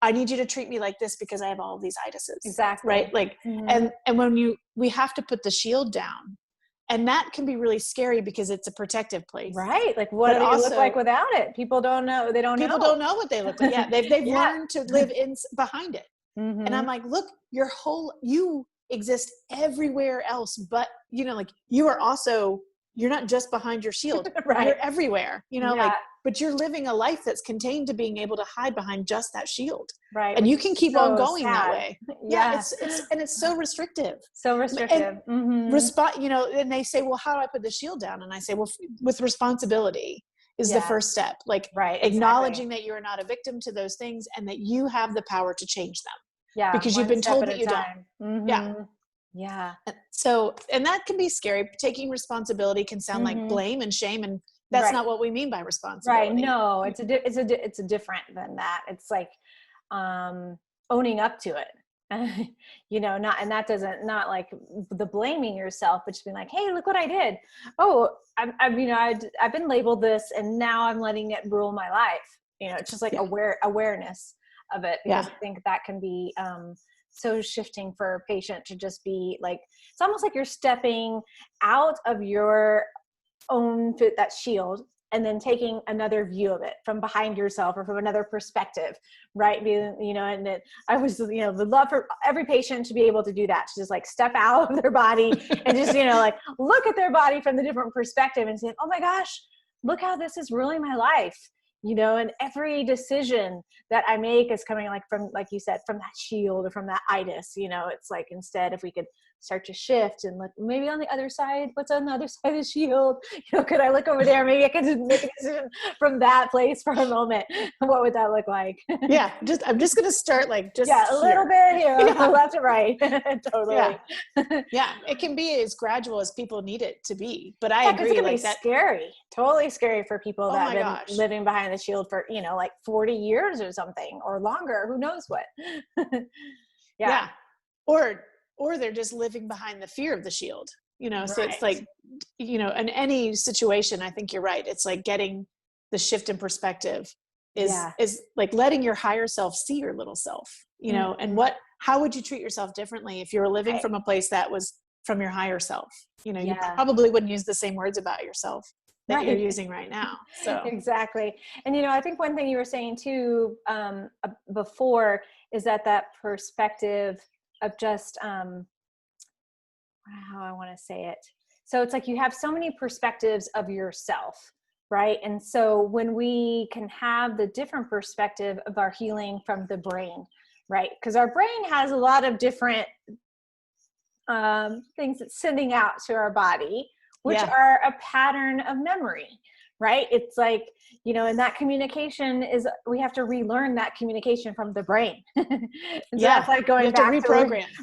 Speaker 2: I need you to treat me like this because I have all of these itises.
Speaker 1: Exactly.
Speaker 2: Right. Like, and when we have to put the shield down, and that can be really scary because it's a protective place.
Speaker 1: Right. Like, what do they look like without it? People don't know. People
Speaker 2: don't know what they look like. Yeah. They've learned to live behind it. And I'm like, look, you exist everywhere else, but like, you're not just behind your shield.
Speaker 1: Right.
Speaker 2: You're everywhere, but you're living a life that's contained to being able to hide behind just that shield.
Speaker 1: Right.
Speaker 2: And you can keep on going that way.
Speaker 1: Yeah.
Speaker 2: It's so restrictive.
Speaker 1: So restrictive.
Speaker 2: And and they say, well, how do I put the shield down? And I say, well, with responsibility is the first step. Like
Speaker 1: right,
Speaker 2: acknowledging
Speaker 1: exactly.
Speaker 2: that you are not a victim to those things and that you have the power to change them
Speaker 1: Yeah,
Speaker 2: because you've
Speaker 1: one
Speaker 2: been
Speaker 1: step
Speaker 2: told
Speaker 1: at
Speaker 2: that
Speaker 1: a
Speaker 2: you don't.
Speaker 1: time.
Speaker 2: Yeah.
Speaker 1: Yeah.
Speaker 2: So, and that can be scary. Taking responsibility can sound like blame and shame, and that's
Speaker 1: Right.
Speaker 2: not what we mean by
Speaker 1: Right.
Speaker 2: responsibility.
Speaker 1: No, it's a different than that. It's like owning up to it. Not, and that doesn't, not like the blaming yourself, but just being like, hey, look what I did. Oh, I've been labeled this, and now I'm letting it rule my life. It's just like awareness of it, because I think that can be so shifting for a patient to just be like, it's almost like you're stepping out of your own that shield and then taking another view of it from behind yourself or from another perspective, right? And I would love for every patient to be able to do that, to just like step out of their body and just, like look at their body from the different perspective and say, oh my gosh, look how this is ruling my life. And every decision that I make is coming like from, like you said, from that shield or from that itis. It's like, instead, if we could start to shift and look maybe on the other side, what's on the other side of the shield? Could I look over there? Maybe I could just make a decision from that place for a moment. What would that look like?
Speaker 2: Yeah. I'm just going to start like just
Speaker 1: a little bit here, left to right. Totally.
Speaker 2: Yeah. It can be as gradual as people need it to be, but I agree.
Speaker 1: It's gonna
Speaker 2: like
Speaker 1: be
Speaker 2: that.
Speaker 1: Scary, totally scary for people that have been
Speaker 2: gosh.
Speaker 1: living behind the shield for, like 40 years or something, or longer, who knows what.
Speaker 2: Yeah. Or they're just living behind the fear of the shield, so it's like, in any situation, I think you're right. It's like getting the shift in perspective is like letting your higher self see your little self, and how would you treat yourself differently if you were living from a place that was from your higher self? You probably wouldn't use the same words about yourself that you're using right now. So
Speaker 1: exactly. And, I think one thing you were saying too, before, is that perspective of just, how I want to say it. So it's like you have so many perspectives of yourself, right? And so when we can have the different perspective of our healing from the brain, right? Because our brain has a lot of different things it's sending out to our body, which are a pattern of memory, right? It's like, and that communication is, we have to relearn that communication from the brain. So that's like going back
Speaker 2: to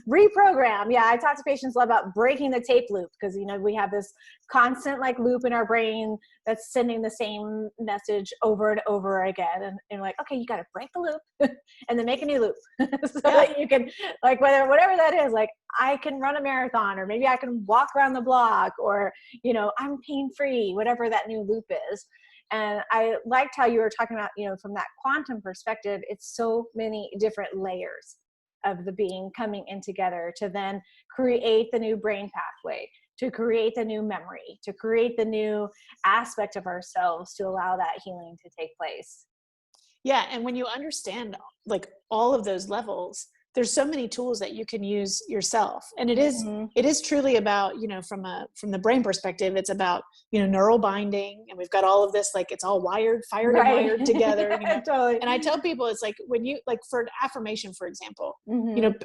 Speaker 1: reprogram. Yeah. I talk to patients a lot about breaking the tape loop, because, we have this constant like loop in our brain that's sending the same message over and over again. And like, okay, you got to break the loop and then make a new loop so that you can, like, whatever that is, like, I can run a marathon, or maybe I can walk around the block, or, I'm pain-free, whatever that new loop is. And I liked how you were talking about, from that quantum perspective, it's so many different layers of the being coming in together to then create the new brain pathway, to create the new memory, to create the new aspect of ourselves to allow that healing to take place.
Speaker 2: Yeah. And when you understand like all of those levels, there's so many tools that you can use yourself. And it is truly about, from the brain perspective, it's about, neural binding, and we've got all of this, like, it's all fired and wired together,
Speaker 1: Totally.
Speaker 2: And I tell people, it's like, when you, like, for an affirmation, for example,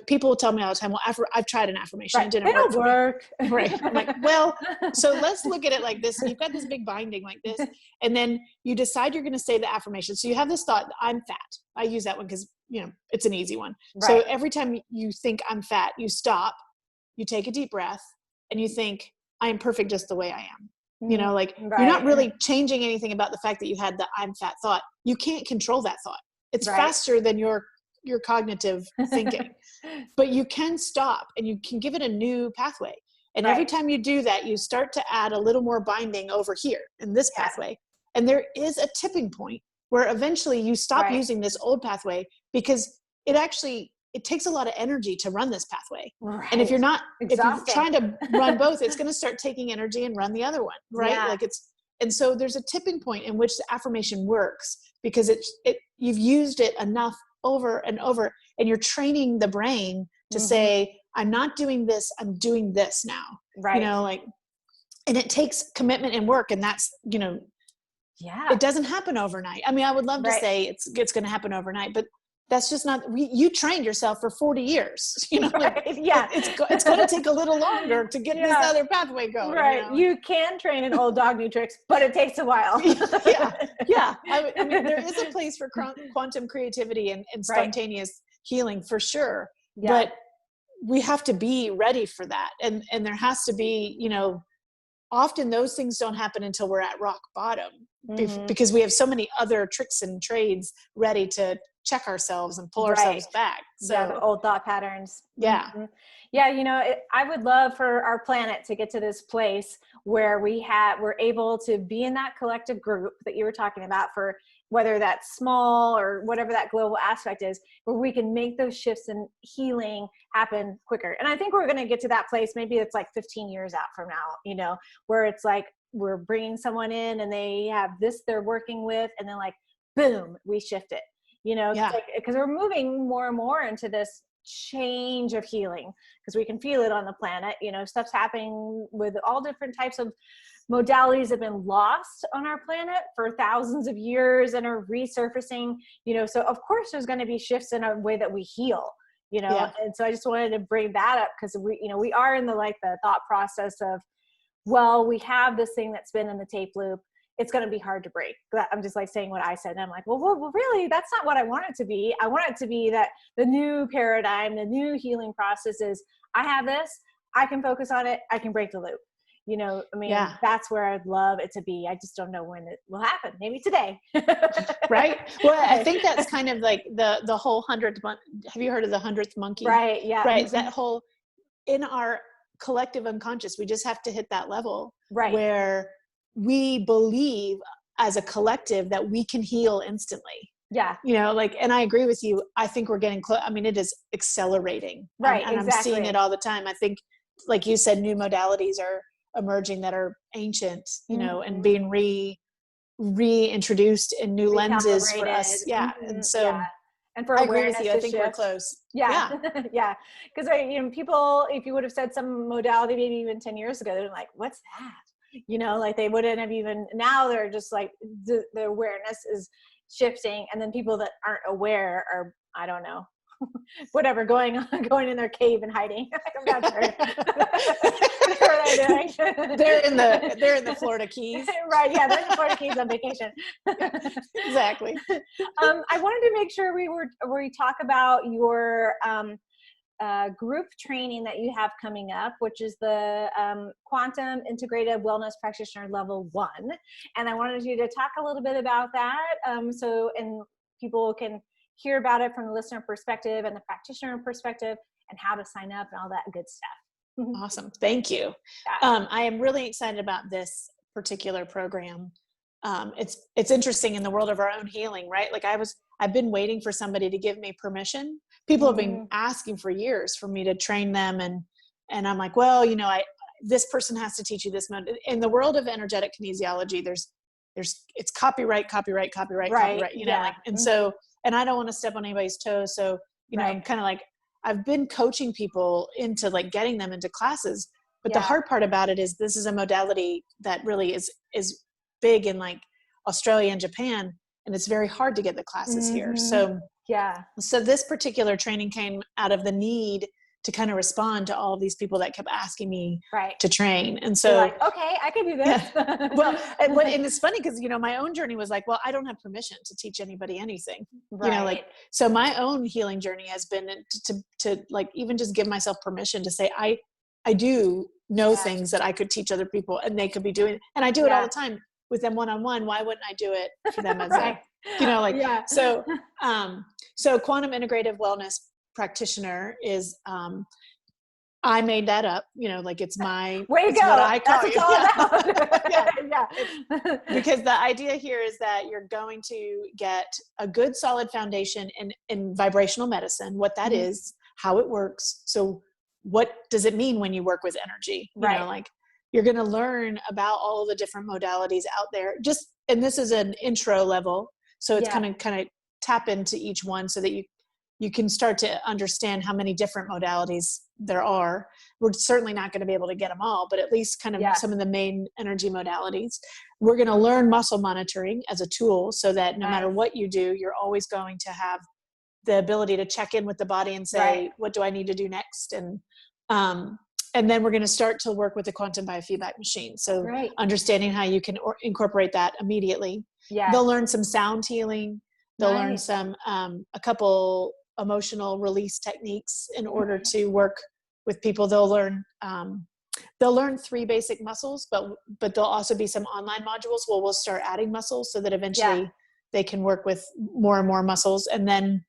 Speaker 2: people will tell me all the time, well, I've tried an affirmation. It didn't work. Right. I'm like, well, so let's look at it like this. You've got this big binding like this, and then you decide you're going to say the affirmation. So you have this thought, I'm fat. I use that one because, it's an easy one. Right. So every time you think I'm fat, you stop, you take a deep breath, and you think, I am perfect just the way I am. You're not really changing anything about the fact that you had the I'm fat thought. You can't control that thought. It's faster than your cognitive thinking, but you can stop and you can give it a new pathway. And every time you do that, you start to add a little more binding over here in this pathway. And there is a tipping point where eventually you stop using this old pathway, because it takes a lot of energy to run this pathway. Right. And if you're trying to run both, it's going to start taking energy and run the other one. Right. Yeah. And so there's a tipping point in which the affirmation works, because you've used it enough over and over, and you're training the brain to say, I'm not doing this, I'm doing this now. Right. And it takes commitment and work, and that's, it doesn't happen overnight. I mean, I would love to say it's going to happen overnight, but that's just not, you trained yourself for 40 years, you know, like,
Speaker 1: right. Yeah.
Speaker 2: it's going to take a little longer to get this other pathway going.
Speaker 1: Right.
Speaker 2: You know?
Speaker 1: You can train an old dog new tricks, but it takes a while.
Speaker 2: Yeah. I mean, there is a place for quantum creativity and spontaneous healing for sure.
Speaker 1: Yeah.
Speaker 2: But we have to be ready for that. And there has to be, you know, often those things don't happen until we're at rock bottom, because we have so many other tricks and trades ready to check ourselves and pull ourselves back. So
Speaker 1: the old thought patterns.
Speaker 2: Yeah.
Speaker 1: Yeah. You know, I would love for our planet to get to this place where we're able to be in that collective group that you were talking about, for whether that's small or whatever that global aspect is, where we can make those shifts and healing happen quicker. And I think we're going to get to that place. Maybe it's like 15 years out from now, you know, where it's like, we're bringing someone in and they have this they're working with, and then like, boom, we shift it, you know, because we're moving more and more into this change of healing, because we can feel it on the planet. You know, stuff's happening with all different types of modalities have been lost on our planet for thousands of years and are resurfacing, you know, so of course there's going to be shifts in our way that we heal, you know. And so I just wanted to bring that up, because we are in the thought process of, well, we have this thing that's been in the tape loop, it's going to be hard to break. I'm just like saying what I said. And I'm like, well, really, that's not what I want it to be. I want it to be that the new paradigm, the new healing process is, I have this, I can focus on it, I can break the loop. You know, I mean, that's where I'd love it to be. I just don't know when it will happen. Maybe today.
Speaker 2: Right. Well, I think that's kind of like the whole 100th month. Have you heard of the 100th monkey?
Speaker 1: Right. Yeah.
Speaker 2: Right. That whole, in our collective unconscious, we just have to hit that level where we believe as a collective that we can heal instantly. Yeah. You know, like, and I agree with you. I think we're getting close. I mean, it is accelerating. Right. And I'm seeing it all the time. I think, like you said, new modalities are emerging that are ancient, you know, and being reintroduced in new lenses for us. Yeah. And so
Speaker 1: and for
Speaker 2: I agree
Speaker 1: awareness
Speaker 2: with you. I think we're close.
Speaker 1: Yeah. Yeah. Because you know, people, if you would have said some modality maybe even 10 years ago, they're like, what's that? You know, like they wouldn't have even, now they're just like, the awareness is shifting. And then people that aren't aware are, I don't know, whatever, going in their cave and hiding. I'm not sure.
Speaker 2: They're in the Florida Keys.
Speaker 1: Right. Yeah. They're in the Florida Keys on vacation.
Speaker 2: Exactly.
Speaker 1: I wanted to make sure we talk about your, group training that you have coming up, which is the Quantum Integrative Wellness Practitioner Level 1. And I wanted you to talk a little bit about that, and people can hear about it from the listener perspective and the practitioner perspective, and how to sign up and all that good stuff.
Speaker 2: Awesome. Thank you. Yeah. I am really excited about this particular program. It's interesting in the world of our own healing, right? Like I've been waiting for somebody to give me permission. People have been asking for years for me to train them. And I'm like, well, you know, this person has to teach you this mode. In the world of energetic kinesiology, it's copyright, you know, like, and so, and I don't want to step on anybody's toes. So, you know, I'm kind of like, I've been coaching people into like getting them into classes, but the hard part about it is this is a modality that really is big in like Australia and Japan, and it's very hard to get the classes here. So this particular training came out of the need to kind of respond to all of these people that kept asking me to train. And so,
Speaker 1: like, okay, I can do this.
Speaker 2: Yeah. Well, and it's funny because, you know, my own journey was like, well, I don't have permission to teach anybody anything, you know, like, so my own healing journey has been to like, even just give myself permission to say, I do know things that I could teach other people and they could be doing, and I do it all the time with them one-on-one. Why wouldn't I do it for them as a, you know, like, so Quantum Integrative Wellness Practitioner is, I made that up, you know, like it's my,
Speaker 1: way to go.
Speaker 2: What I call
Speaker 1: That's what it's all
Speaker 2: about. Because the idea here is that you're going to get a good solid foundation in vibrational medicine, what that is, how it works. So what does it mean when you work with energy? You know, like you're going to learn about all of the different modalities out there, and this is an intro level. So it's kind of tap into each one so that you can start to understand how many different modalities there are. We're certainly not going to be able to get them all, but at least kind of some of the main energy modalities. We're going to learn muscle monitoring as a tool so that no matter what you do, you're always going to have the ability to check in with the body and say,
Speaker 1: Right.
Speaker 2: what do I need to do next? And then we're going to start to work with the quantum biofeedback machine. So
Speaker 1: Great.
Speaker 2: understanding how you can incorporate that immediately.
Speaker 1: Yes.
Speaker 2: They'll learn some sound healing. They'll learn
Speaker 1: Nice.
Speaker 2: some, a couple emotional release techniques in order to work with people. They'll learn 3 basic muscles, but there'll also be some online modules where we'll start adding muscles so that eventually they can work with more and more muscles. And then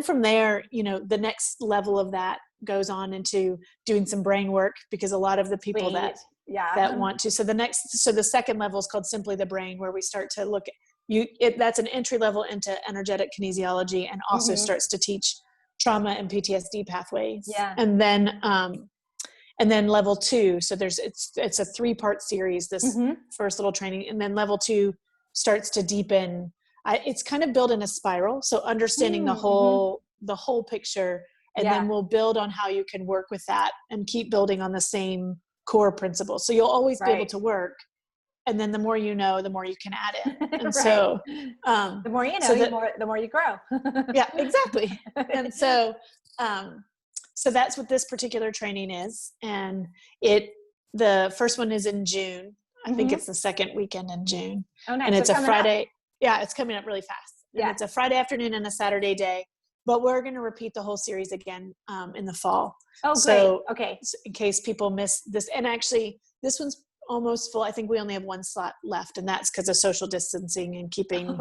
Speaker 2: from there, the next level of that goes on into doing some brain work, because a lot of the people that want to, so the second level is called Simply the Brain, where we start to look at that's an entry level into energetic kinesiology, and also starts to teach trauma and PTSD pathways. And then level 2, so it's a 3-part series, this first little training, and then level 2 starts to deepen. It's kind of built in a spiral, so understanding the whole picture, and then we'll build on how you can work with that and keep building on the same core principles. So you'll always be able to work, and then the more you know, the more you can add in. And so
Speaker 1: the more you know, the more you grow.
Speaker 2: Yeah, exactly. And so that's what this particular training is. And the first one is in June. I think it's the second weekend in June.
Speaker 1: Oh, nice.
Speaker 2: And it's
Speaker 1: a
Speaker 2: Friday. Yeah, it's coming up really fast. And it's a Friday afternoon and a Saturday day. But we're going to repeat the whole series again in the fall.
Speaker 1: Oh,
Speaker 2: so,
Speaker 1: great. Okay.
Speaker 2: In case people miss this. And actually, this one's almost full. I think we only have 1 slot left, and that's because of social distancing and keeping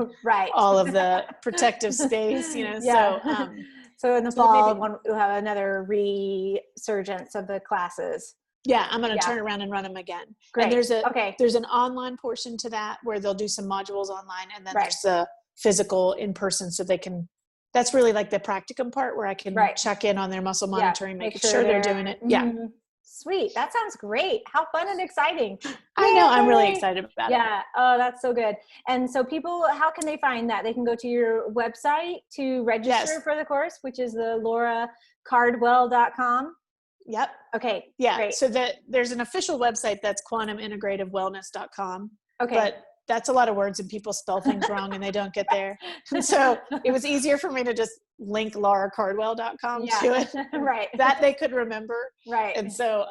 Speaker 2: all of the protective space,
Speaker 1: So in the fall, we'll have another resurgence of the classes.
Speaker 2: Yeah, I'm going to turn around and run them again.
Speaker 1: Great.
Speaker 2: And there's an online portion to that where they'll do some modules online, and then there's the physical in person, so they can. That's really like the practicum part where I can check in on their muscle monitoring, make sure they're doing it. Yeah.
Speaker 1: Sweet. That sounds great. How fun and exciting.
Speaker 2: I know. I'm really excited about it.
Speaker 1: Yeah. Oh, that's so good. And so people, how can they find that? They can go to your website to register for the course, which is the lauracardwell.com.
Speaker 2: Yep.
Speaker 1: Okay.
Speaker 2: Yeah.
Speaker 1: Great.
Speaker 2: So there's an official website that's quantumintegrativewellness.com.
Speaker 1: Okay.
Speaker 2: But that's a lot of words, and people spell things wrong and they don't get there. And so it was easier for me to just link lauracardwell.com to it.
Speaker 1: Right.
Speaker 2: That they could remember.
Speaker 1: Right.
Speaker 2: And so,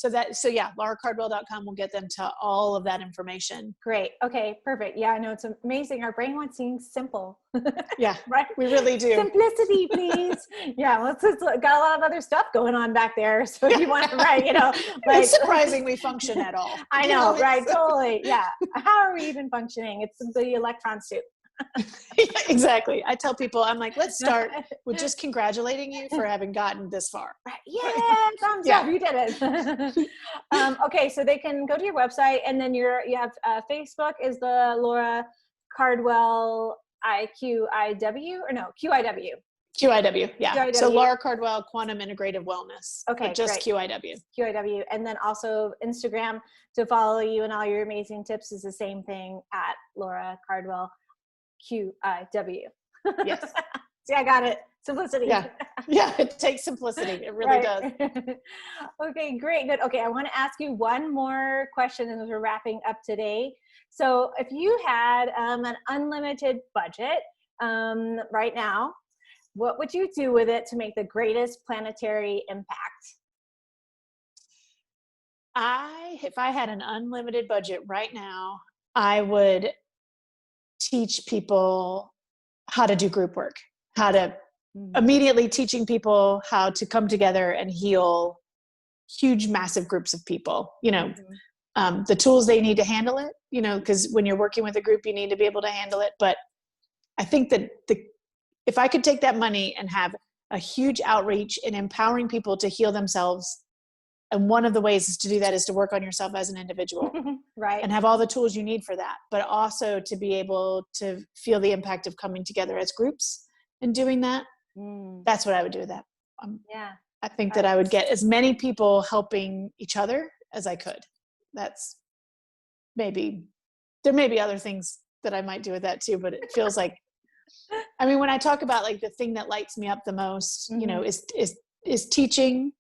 Speaker 2: lauracardwell.com will get them to all of that information.
Speaker 1: Great. Okay. Perfect. Yeah, I know, it's amazing. Our brain wants things simple.
Speaker 2: Yeah.
Speaker 1: Right.
Speaker 2: We really do.
Speaker 1: Simplicity, please. Yeah. Well, it's got a lot of other stuff going on back there. So if you want to write,
Speaker 2: it's surprising we function at all.
Speaker 1: I know. Right. Totally. Yeah. How are we even functioning? It's the electron soup.
Speaker 2: Yeah, exactly. I tell people, I'm like, let's start with just congratulating you for having gotten this far.
Speaker 1: Right. Yeah, thumbs up, you did it. Okay, so they can go to your website, and then you have Facebook is the Laura Cardwell QIW.
Speaker 2: QIW, yeah.
Speaker 1: QIW.
Speaker 2: So Laura Cardwell, Quantum Integrative Wellness.
Speaker 1: Okay,
Speaker 2: just
Speaker 1: great. QIW. And then also Instagram to follow you and all your amazing tips is the same thing at Laura Cardwell QIW.
Speaker 2: Yes.
Speaker 1: See, I got it. Simplicity.
Speaker 2: Yeah. Yeah. It takes simplicity. It really does.
Speaker 1: Okay, great. Good. Okay. I want to ask you one more question as we're wrapping up today. So if you had an unlimited budget right now, what would you do with it to make the greatest planetary impact?
Speaker 2: If I had an unlimited budget right now, I would teach people how to do group work, immediately teaching people how to come together and heal huge, massive groups of people, the tools they need to handle it, because when you're working with a group, you need to be able to handle it. But I think that if I could take that money and have a huge outreach in empowering people to heal themselves, and one of the ways is to do that is to work on yourself as an individual,
Speaker 1: right?
Speaker 2: And have all the tools you need for that, but also to be able to feel the impact of coming together as groups and doing that. That's what I would do with that. I think that I would get as many people helping each other as I could. There may be other things that I might do with that too, but it feels like, when I talk about like the thing that lights me up the most, is teaching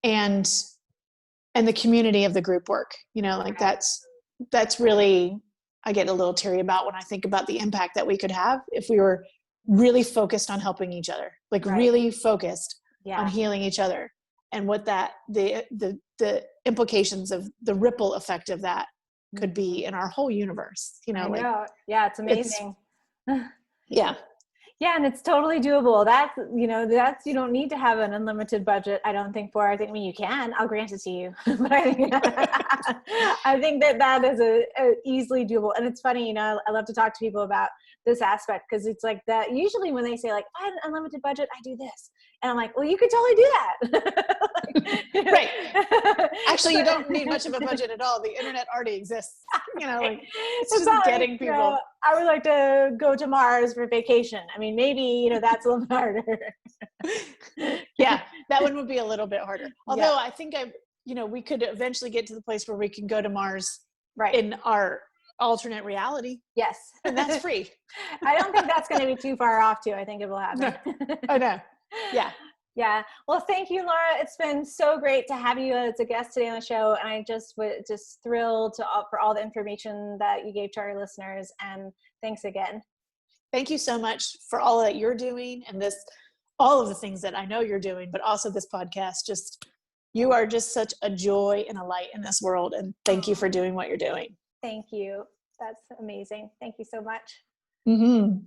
Speaker 2: and the community of the group work, that's really, I get a little teary about when I think about the impact that we could have if we were really focused on helping each other, like
Speaker 1: Right.
Speaker 2: really focused
Speaker 1: Yeah.
Speaker 2: on healing each other, and what that the implications of the ripple effect of that could be in our whole universe. You know,
Speaker 1: I
Speaker 2: like
Speaker 1: know. Yeah, it's amazing.
Speaker 2: yeah.
Speaker 1: Yeah, and it's totally doable. That's, you don't need to have an unlimited budget, I don't think, for. I think, you can. I'll grant it to you. But I think that is a easily doable. And it's funny, I love to talk to people about this aspect, because it's like that. Usually when they say, like, I have an unlimited budget, I do this. And I'm like, well, you could totally do that.
Speaker 2: Right. Actually, you don't need much of a budget at all. The internet already exists. Like it's just getting
Speaker 1: like,
Speaker 2: people.
Speaker 1: I would like to go to Mars for vacation. I mean, maybe, that's a little harder.
Speaker 2: Yeah, that one would be a little bit harder. Although
Speaker 1: Yeah.
Speaker 2: I think we could eventually get to the place where we can go to Mars
Speaker 1: Right.
Speaker 2: in our alternate reality.
Speaker 1: Yes.
Speaker 2: And that's free.
Speaker 1: I don't think that's going to be too far off too. I think it will happen.
Speaker 2: No. Oh no. Yeah.
Speaker 1: Yeah. Well, thank you, Laura. It's been so great to have you as a guest today on the show. And I just was thrilled for all the information that you gave to our listeners. And thanks again.
Speaker 2: Thank you so much for all that you're doing, and all of the things that I know you're doing, but also this podcast. You are just such a joy and a light in this world. And thank you for doing what you're doing.
Speaker 1: Thank you. That's amazing. Thank you so much.
Speaker 2: Mm-hmm.